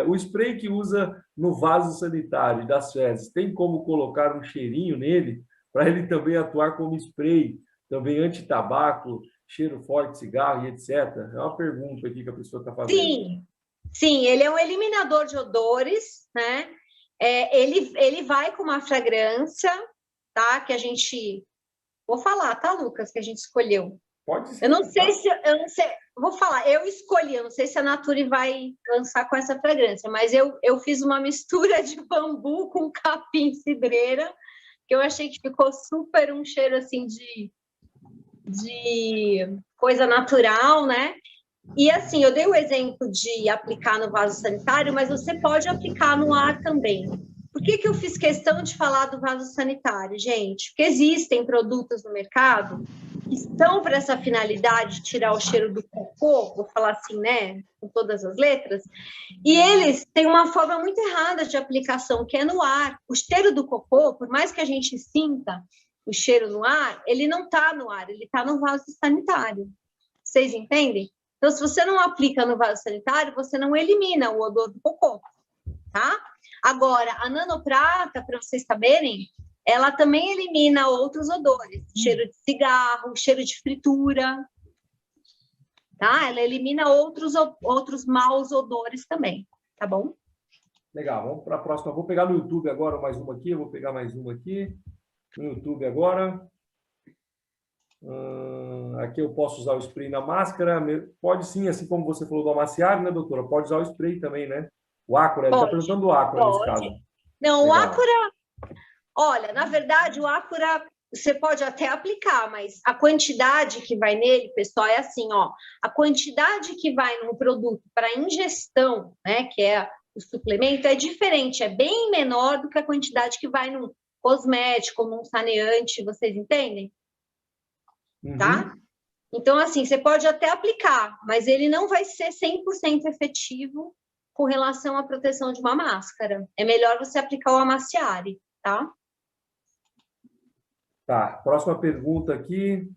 o spray que usa no vaso sanitário das fezes, tem como colocar um cheirinho nele para ele também atuar como spray, também anti-tabaco, cheiro forte de cigarro e etc? É uma pergunta aqui que a pessoa está fazendo. Sim, ele é um eliminador de odores, né? Ele vai com uma fragrância, tá? Que a gente... Vou falar, tá, Lucas, que a gente escolheu. Pode ser. Eu não sei, vou falar, eu escolhi, eu não sei se a Nature vai lançar com essa fragrância, mas eu fiz uma mistura de bambu com capim cidreira, que eu achei que ficou super um cheiro assim de coisa natural, né? E assim, eu dei o exemplo de aplicar no vaso sanitário, mas você pode aplicar no ar também. Por que eu fiz questão de falar do vaso sanitário, gente? Porque existem produtos no mercado que estão para essa finalidade de tirar o cheiro do cocô, vou falar assim, né, com todas as letras, e eles têm uma forma muito errada de aplicação, que é no ar. O cheiro do cocô, por mais que a gente sinta o cheiro no ar, ele não está no ar, ele está no vaso sanitário. Vocês entendem? Então, se você não aplica no vaso sanitário, você não elimina o odor do cocô, tá? Agora, a nanoprata, para vocês saberem, ela também elimina outros odores, cheiro de cigarro, cheiro de fritura, tá? Ela elimina outros maus odores também, tá bom? Legal, vamos para a próxima. Vou pegar no YouTube agora mais uma aqui, eu vou pegar mais uma aqui, no YouTube agora. Aqui eu posso usar o spray na máscara, pode sim, assim como você falou do amaciário, né, doutora? Pode usar o spray também, né? O Acura, ele está perguntando do Acura nesse caso. Não, legal. O Acura, olha, na verdade, o Acura você pode até aplicar, mas a quantidade que vai nele, pessoal, é assim, ó, a quantidade que vai num produto para ingestão, né, que é o suplemento, é diferente, é bem menor do que a quantidade que vai num cosmético, num saneante, vocês entendem? Tá? Então, assim, você pode até aplicar, mas ele não vai ser 100% efetivo com relação à proteção de uma máscara. É melhor você aplicar o amaciare, tá? Tá, próxima pergunta aqui.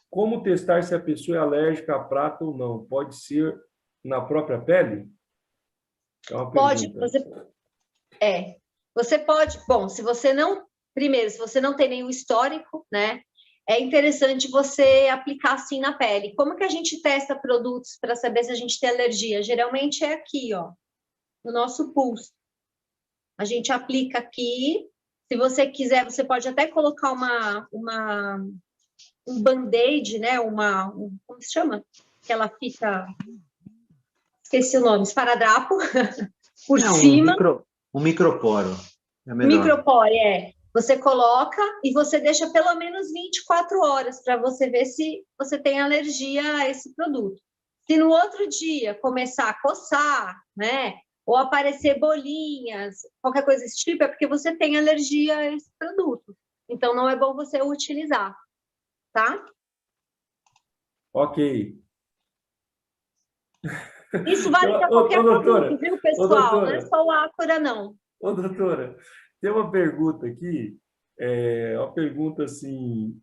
Como testar se a pessoa é alérgica à prata ou não? Pode ser na própria pele? É uma pode, pergunta. você pode, bom, se você não tem nenhum histórico, né? É interessante você aplicar assim na pele. Como que a gente testa produtos para saber se a gente tem alergia? Geralmente é aqui, ó, no nosso pulso. A gente aplica aqui. Se você quiser, você pode até colocar um band-aid, né? Como se chama? Aquela fita... Esqueci o nome, esparadrapo, por cima. Um microporo. É microporo, Você coloca e você deixa pelo menos 24 horas para você ver se você tem alergia a esse produto. Se no outro dia começar a coçar, né, ou aparecer bolinhas, qualquer coisa desse tipo, é porque você tem alergia a esse produto. Então, não é bom você utilizar, tá? Ok. Isso vale para qualquer produto, viu, pessoal? Não é só o Acura, não. Ô, doutora, tem uma pergunta aqui, uma pergunta assim,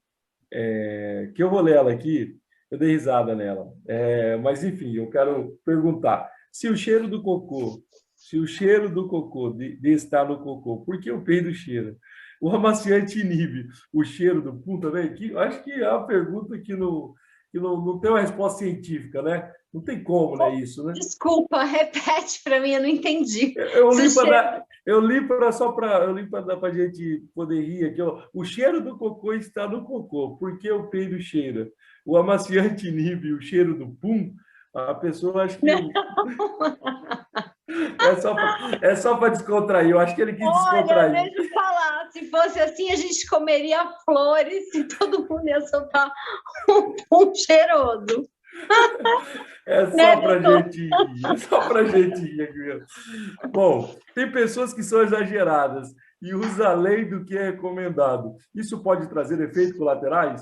que eu vou ler ela aqui, eu dei risada nela, mas enfim, eu quero perguntar, se o cheiro do cocô de estar no cocô, por que o peido cheira? O amaciante inibe o cheiro do pum também? Eu acho que é uma pergunta que não tem uma resposta científica, né? Não tem como, né, isso, né? Desculpa, repete para mim, eu não entendi. Eu li para a gente poder rir aqui. Ó. O cheiro do cocô está no cocô. Por que o peido cheira? O amaciante inibe o cheiro do pum? A pessoa acha que... É só para descontrair. Eu acho que ele quis descontrair. Olha, deixa eu falar. Se fosse assim, a gente comeria flores e todo mundo ia soltar um pum cheiroso. É só para gente ir. É só para gente ir aqui. Bom, tem pessoas que são exageradas e usam além do que é recomendado. Isso pode trazer efeitos colaterais?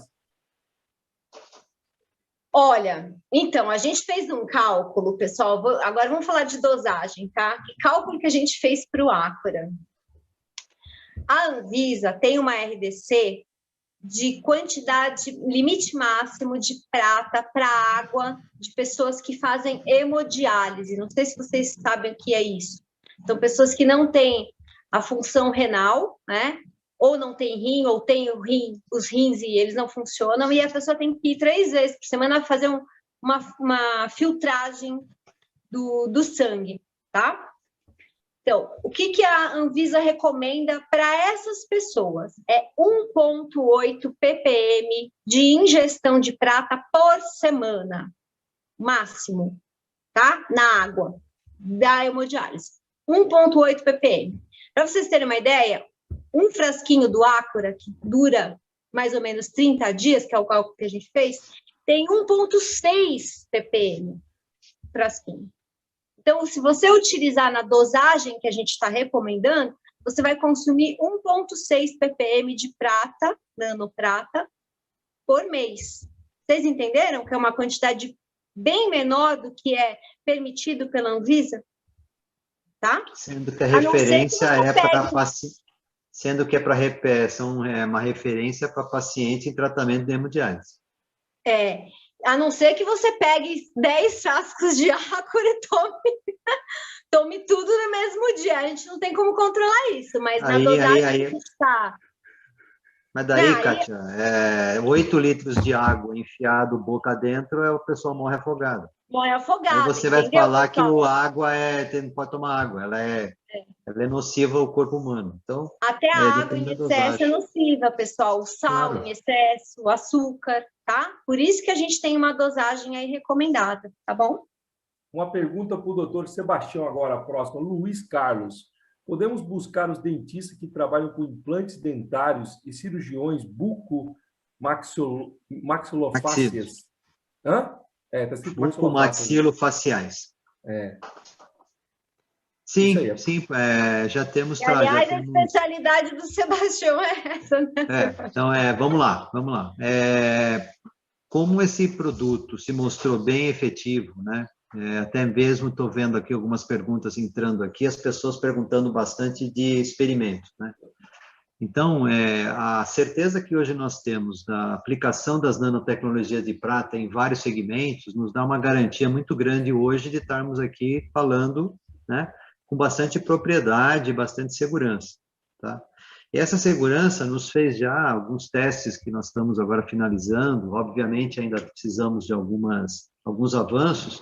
Olha, então, a gente fez um cálculo, pessoal, agora vamos falar de dosagem, tá? Que cálculo que a gente fez para o Ácora? A Anvisa tem uma RDC de quantidade, limite máximo de prata para água de pessoas que fazem hemodiálise. Não sei se vocês sabem o que é isso. Então, pessoas que não têm a função renal, né? Ou não tem rim, ou tem os rins e eles não funcionam, e a pessoa tem que ir 3 vezes por semana fazer uma filtragem do sangue, tá? Então, o que a Anvisa recomenda para essas pessoas? É 1,8 ppm de ingestão de prata por semana, máximo, tá? Na água da hemodiálise. 1,8 ppm. Para vocês terem uma ideia, um frasquinho do Ácora, que dura mais ou menos 30 dias, que é o cálculo que a gente fez, tem 1,6 ppm frasquinho. Então, se você utilizar na dosagem que a gente está recomendando, você vai consumir 1,6 ppm de prata, nanoprata, por mês. Vocês entenderam que é uma quantidade bem menor do que é permitido pela Anvisa? Tá? Sendo que a referência é para paciente. Sendo que é uma referência para paciente em tratamento de hemodiálise. A não ser que você pegue 10 frascos de Ácora e tome tudo no mesmo dia. A gente não tem como controlar isso, mas na dosagem a gente está... Mas daí, Kátia, 8 litros de água enfiado boca dentro, o pessoal morre afogado. Morre afogado. Aí você vai falar que a água não pode tomar água, ela é nociva ao corpo humano. Então, até a água em excesso é nociva, pessoal. O sal em excesso, o açúcar, tá? Por isso que a gente tem uma dosagem aí recomendada, tá bom? Uma pergunta para o doutor Sebastião agora, a próxima. Luiz Carlos. Podemos buscar os dentistas que trabalham com implantes dentários e cirurgiões bucomaxilofácias? Hã? Tá escrito bucomaxilofaciais. Sim, sim, já temos... Aliás, a especialidade do Sebastião é essa, né? Então, vamos lá. Como esse produto se mostrou bem efetivo, né? Até mesmo estou vendo aqui algumas perguntas entrando aqui, as pessoas perguntando bastante de experimentos, né? Então, a certeza que hoje nós temos da aplicação das nanotecnologias de prata em vários segmentos nos dá uma garantia muito grande hoje de estarmos aqui falando, né, com bastante propriedade e bastante segurança, tá? E essa segurança nos fez já alguns testes que nós estamos agora finalizando, obviamente ainda precisamos de alguns avanços,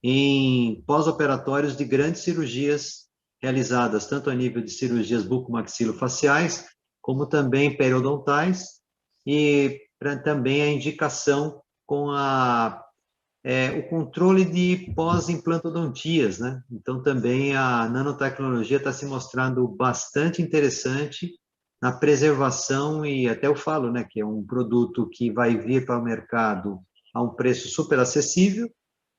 em pós-operatórios de grandes cirurgias realizadas, tanto a nível de cirurgias bucomaxilofaciais, como também periodontais, e também a indicação com o controle de pós-implantodontias, né? Então, também a nanotecnologia está se mostrando bastante interessante na preservação, e até eu falo, né, que é um produto que vai vir para o mercado a um preço super acessível,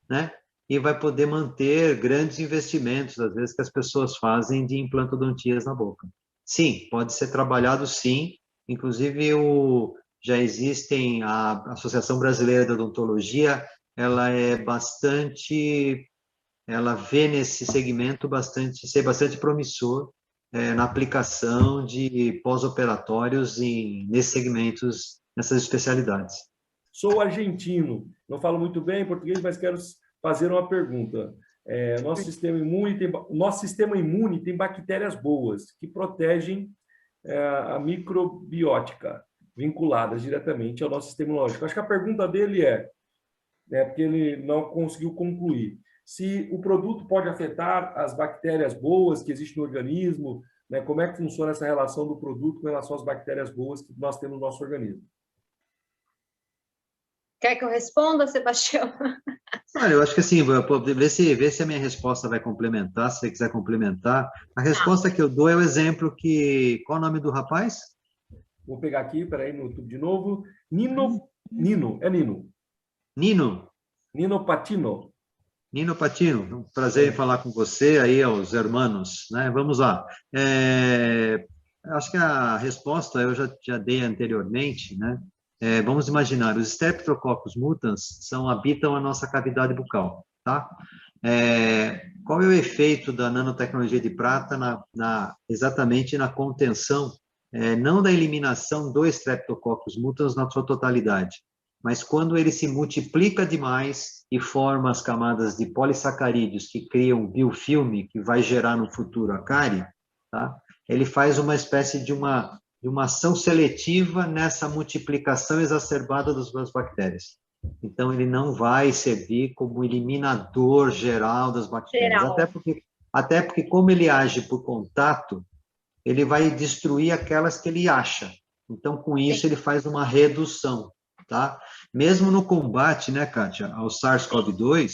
né? E vai poder manter grandes investimentos, às vezes, que as pessoas fazem de implantodontias na boca. Sim, pode ser trabalhado, sim. Inclusive, já existem a Associação Brasileira de Odontologia, ela vê nesse segmento ser bastante promissor na aplicação de pós-operatórios nesses segmentos, nessas especialidades. Sou argentino, não falo muito bem português, mas quero fazer uma pergunta. Nosso sistema imune tem bactérias boas que protegem a microbiótica vinculadas diretamente ao nosso sistema imunológico. Acho que a pergunta dele porque ele não conseguiu concluir, se o produto pode afetar as bactérias boas que existem no organismo, né? Como é que funciona essa relação do produto com relação às bactérias boas que nós temos no nosso organismo? Quer que eu responda, Sebastião? Olha, eu acho que assim, ver se a minha resposta vai complementar, se você quiser complementar. A resposta que eu dou é o exemplo que... Qual é o nome do rapaz? Vou pegar aqui, peraí, no YouTube de novo. Nino. Nino Patino. Nino Patino, um prazer em falar com você, aí aos hermanos, né? Vamos lá. Acho que a resposta eu já dei anteriormente, né? Vamos imaginar, os Streptococcus mutans habitam a nossa cavidade bucal, tá? Qual é o efeito da nanotecnologia de prata exatamente na contenção, não da eliminação do Streptococcus mutans na sua totalidade, mas quando ele se multiplica demais e forma as camadas de polissacarídeos que criam biofilme, que vai gerar no futuro a cárie, tá? Ele faz uma espécie de uma ação seletiva nessa multiplicação exacerbada das bactérias. Então, ele não vai servir como eliminador geral das bactérias. Até porque, como ele age por contato, ele vai destruir aquelas que ele acha. Então, com isso, ele faz uma redução, tá? Mesmo no combate, né, Kátia, ao SARS-CoV-2,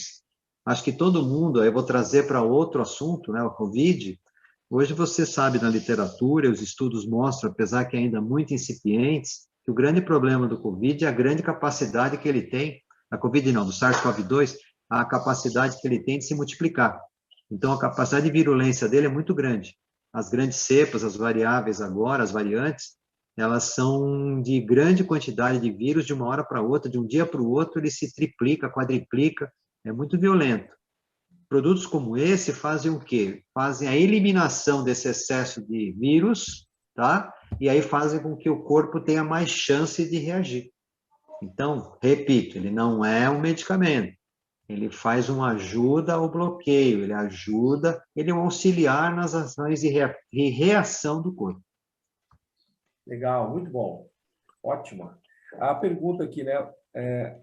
acho que todo mundo, eu vou trazer para outro assunto, né, o COVID. Hoje você sabe na literatura, os estudos mostram, apesar que ainda muito incipientes, que o grande problema do COVID é a grande capacidade que ele tem, do SARS-CoV-2, a capacidade que ele tem de se multiplicar. Então, a capacidade de virulência dele é muito grande. As grandes cepas, as variáveis agora, as variantes, elas são de grande quantidade de vírus de uma hora para outra, de um dia para o outro, ele se triplica, quadriplica, é muito violento. Produtos como esse fazem o quê? Fazem a eliminação desse excesso de vírus, tá? E aí fazem com que o corpo tenha mais chance de reagir. Então, repito, ele não é um medicamento. Ele faz uma ajuda ao bloqueio, ele é um auxiliar nas ações de reação do corpo. Legal, muito bom. Ótima. A pergunta aqui, né?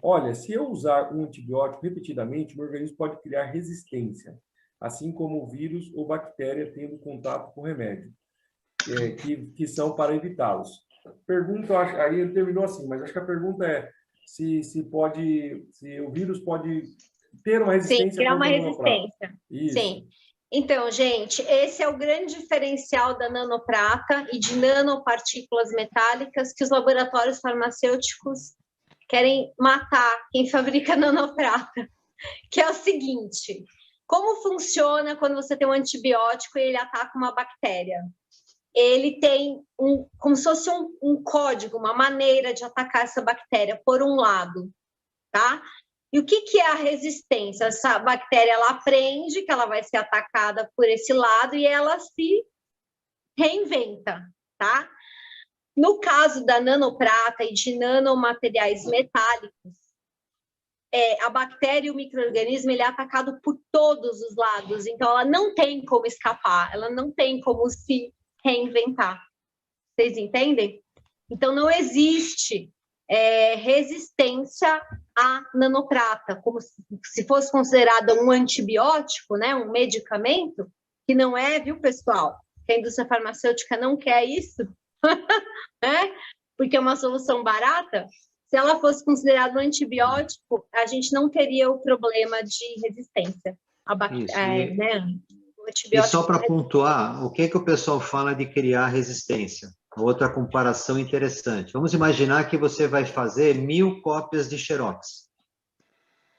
Olha, se eu usar um antibiótico repetidamente, meu organismo pode criar resistência, assim como o vírus ou bactéria tendo contato com o remédio, que são para evitá-los. Pergunta, aí ele terminou assim, mas acho que a pergunta é se o vírus pode ter uma resistência. Sim, criar uma resistência. Isso. Sim. Então, gente, esse é o grande diferencial da nanoprata e de nanopartículas metálicas que os laboratórios farmacêuticos querem matar quem fabrica nanoprata, que é o seguinte: como funciona quando você tem um antibiótico e ele ataca uma bactéria? Ele tem como se fosse um código, uma maneira de atacar essa bactéria, por um lado, tá? E o que é a resistência? Essa bactéria, ela aprende que ela vai ser atacada por esse lado e ela se reinventa, tá? No caso da nanoprata e de nanomateriais metálicos, a bactéria e o micro-organismo, ele é atacado por todos os lados, então ela não tem como escapar, ela não tem como se reinventar. Vocês entendem? Então, não existe resistência à nanoprata, como se fosse considerada um antibiótico, né, um medicamento, que não é, viu, pessoal? Que a indústria farmacêutica não quer isso, né? Porque é uma solução barata. Se ela fosse considerada um antibiótico, a gente não teria o problema de resistência à bactéria, né? E só para pontuar, o que o pessoal fala de criar resistência? Outra comparação interessante. Vamos imaginar que você vai fazer 1000 cópias de Xerox.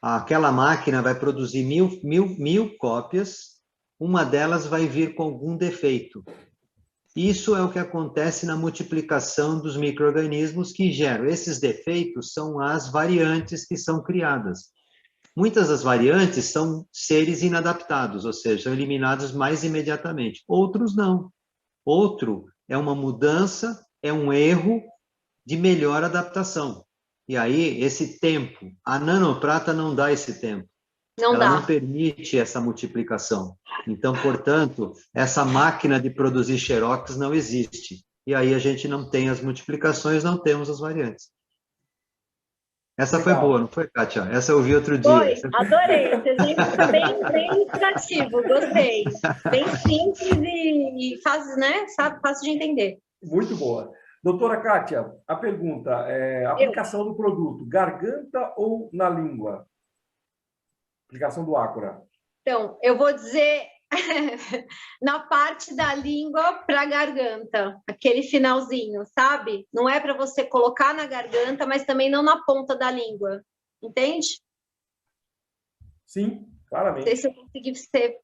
Aquela máquina vai produzir 1000 cópias, uma delas vai vir com algum defeito. Isso é o que acontece na multiplicação dos micro-organismos que geram. Esses defeitos são as variantes que são criadas. Muitas das variantes são seres inadaptados, ou seja, são eliminados mais imediatamente. Outros não. Outro é uma mudança, é um erro de melhor adaptação. E aí, esse tempo, a nanoprata não dá esse tempo. Ela não permite essa multiplicação. Então, portanto, essa máquina de produzir Xerox não existe. E aí a gente não tem as multiplicações, não temos as variantes. Essa Legal. Foi boa, não foi, Kátia? Essa eu vi outro dia. Foi, adorei. Esse exemplo foi bem ilustrativo, gostei. Bem simples e fácil, né? Fácil de entender. Muito boa. Doutora Kátia, a pergunta é: aplicação do produto, garganta ou na língua? Aplicação do Acura. Então, eu vou dizer na parte da língua para a garganta, aquele finalzinho, sabe? Não é para você colocar na garganta, mas também não na ponta da língua, entende? Sim, claramente. Não sei se eu consegui ser.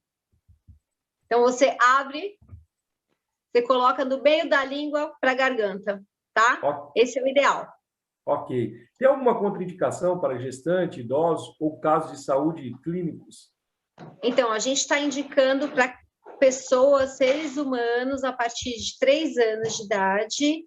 Então, você abre, você coloca no meio da língua para a garganta, tá? Ó. Esse é o ideal. Ok. Tem alguma contraindicação para gestante, idosos ou casos de saúde clínicos? Então, a gente está indicando para pessoas, seres humanos, a partir de 3 anos de idade.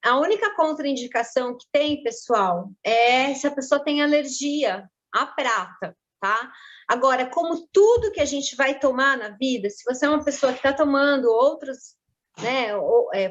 A única contraindicação que tem, pessoal, é se a pessoa tem alergia à prata, tá? Agora, como tudo que a gente vai tomar na vida, se você é uma pessoa que está tomando outros, né,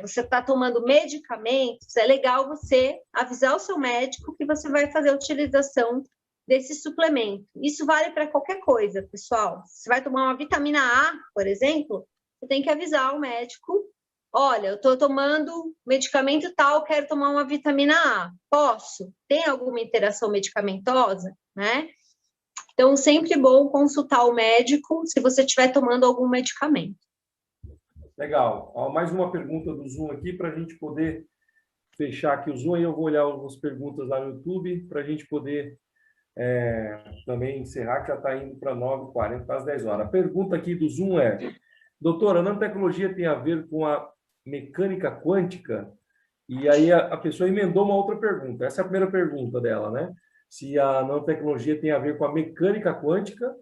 você está tomando medicamentos, é legal você avisar o seu médico que você vai fazer a utilização desse suplemento. Isso vale para qualquer coisa, pessoal. Se vai tomar uma vitamina A, por exemplo, você tem que avisar o médico: olha, eu estou tomando medicamento tal, quero tomar uma vitamina A. Posso? Tem alguma interação medicamentosa, né? Então, sempre bom consultar o médico se você estiver tomando algum medicamento. Legal. Ó, mais uma pergunta do Zoom aqui para a gente poder fechar aqui o Zoom. Aí eu vou olhar algumas perguntas lá no YouTube para a gente poder também encerrar, que já está indo para 9h40, quase 10 horas. A pergunta aqui do Zoom é: doutora, a nanotecnologia tem a ver com a mecânica quântica? E aí a pessoa emendou uma outra pergunta. Essa é a primeira pergunta dela, né? Se a nanotecnologia tem a ver com a mecânica quântica.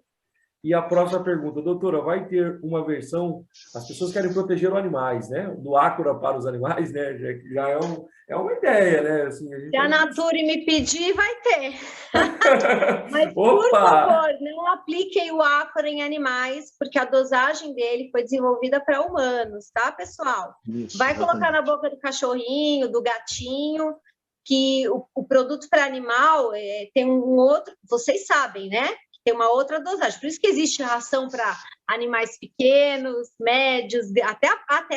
E a próxima pergunta: doutora, vai ter uma versão... As pessoas querem proteger os animais, né? Do Acura para os animais, né? Já é uma ideia, né? Assim, se a Nature me pedir, vai ter. Mas, por favor, não apliquem o Acura em animais, porque a dosagem dele foi desenvolvida para humanos, tá, pessoal? Isso, vai colocar na boca do cachorrinho, do gatinho, que o produto para animal tem um outro... Vocês sabem, né? Tem uma outra dosagem. Por isso que existe ração para animais pequenos, médios, até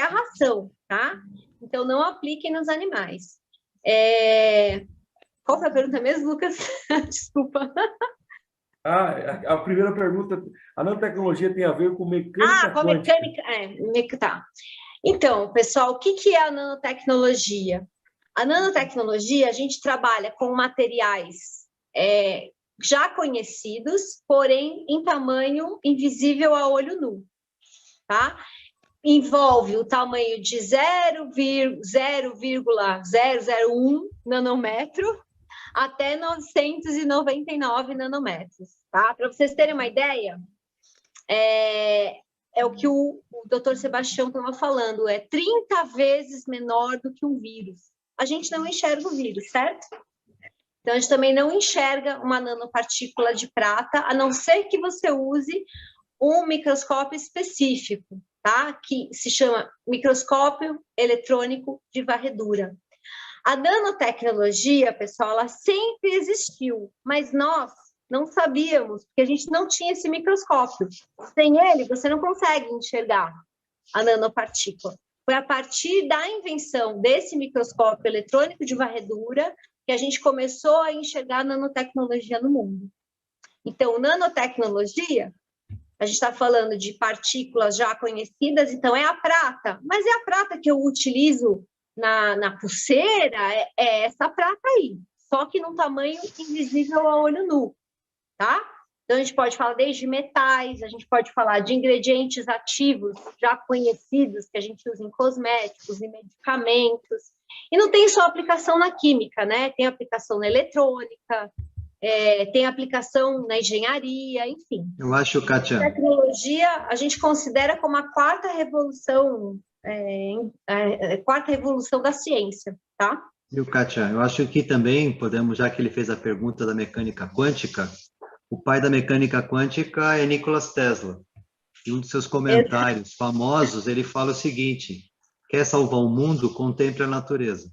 a ração, tá? Então, não apliquem nos animais. Qual foi a pergunta mesmo, Lucas? Desculpa. A primeira pergunta: a nanotecnologia tem a ver com mecânica com a mecânica... Tá. Então, pessoal, o que é a nanotecnologia? A nanotecnologia, a gente trabalha com materiais já conhecidos, porém em tamanho invisível a olho nu, tá? Envolve o tamanho de 0,001 nanômetro até 999 nanômetros, tá? Para vocês terem uma ideia, é o que o Dr. Sebastião estava falando, é 30 vezes menor do que um vírus. A gente não enxerga o vírus, certo? Então, a gente também não enxerga uma nanopartícula de prata, a não ser que você use um microscópio específico, tá? Que se chama microscópio eletrônico de varredura. A nanotecnologia, pessoal, ela sempre existiu, mas nós não sabíamos, porque a gente não tinha esse microscópio. Sem ele, você não consegue enxergar a nanopartícula. Foi a partir da invenção desse microscópio eletrônico de varredura que a gente começou a enxergar nanotecnologia no mundo. Então, nanotecnologia, a gente está falando de partículas já conhecidas, então é a prata, mas é a prata que eu utilizo na pulseira, é essa prata aí, só que num tamanho invisível a olho nu, tá? Então, a gente pode falar desde metais, a gente pode falar de ingredientes ativos já conhecidos, que a gente usa em cosméticos e medicamentos. E não tem só aplicação na química, né? Tem aplicação na eletrônica, tem aplicação na engenharia, enfim. Eu acho, Kátia... A tecnologia a gente considera como a quarta revolução da ciência, tá? Viu, Kátia? Eu acho que também podemos, já que ele fez a pergunta da mecânica quântica, o pai da mecânica quântica é Nikola Tesla. Em um de seus comentários famosos, ele fala o seguinte: quer salvar o mundo, contemple a natureza.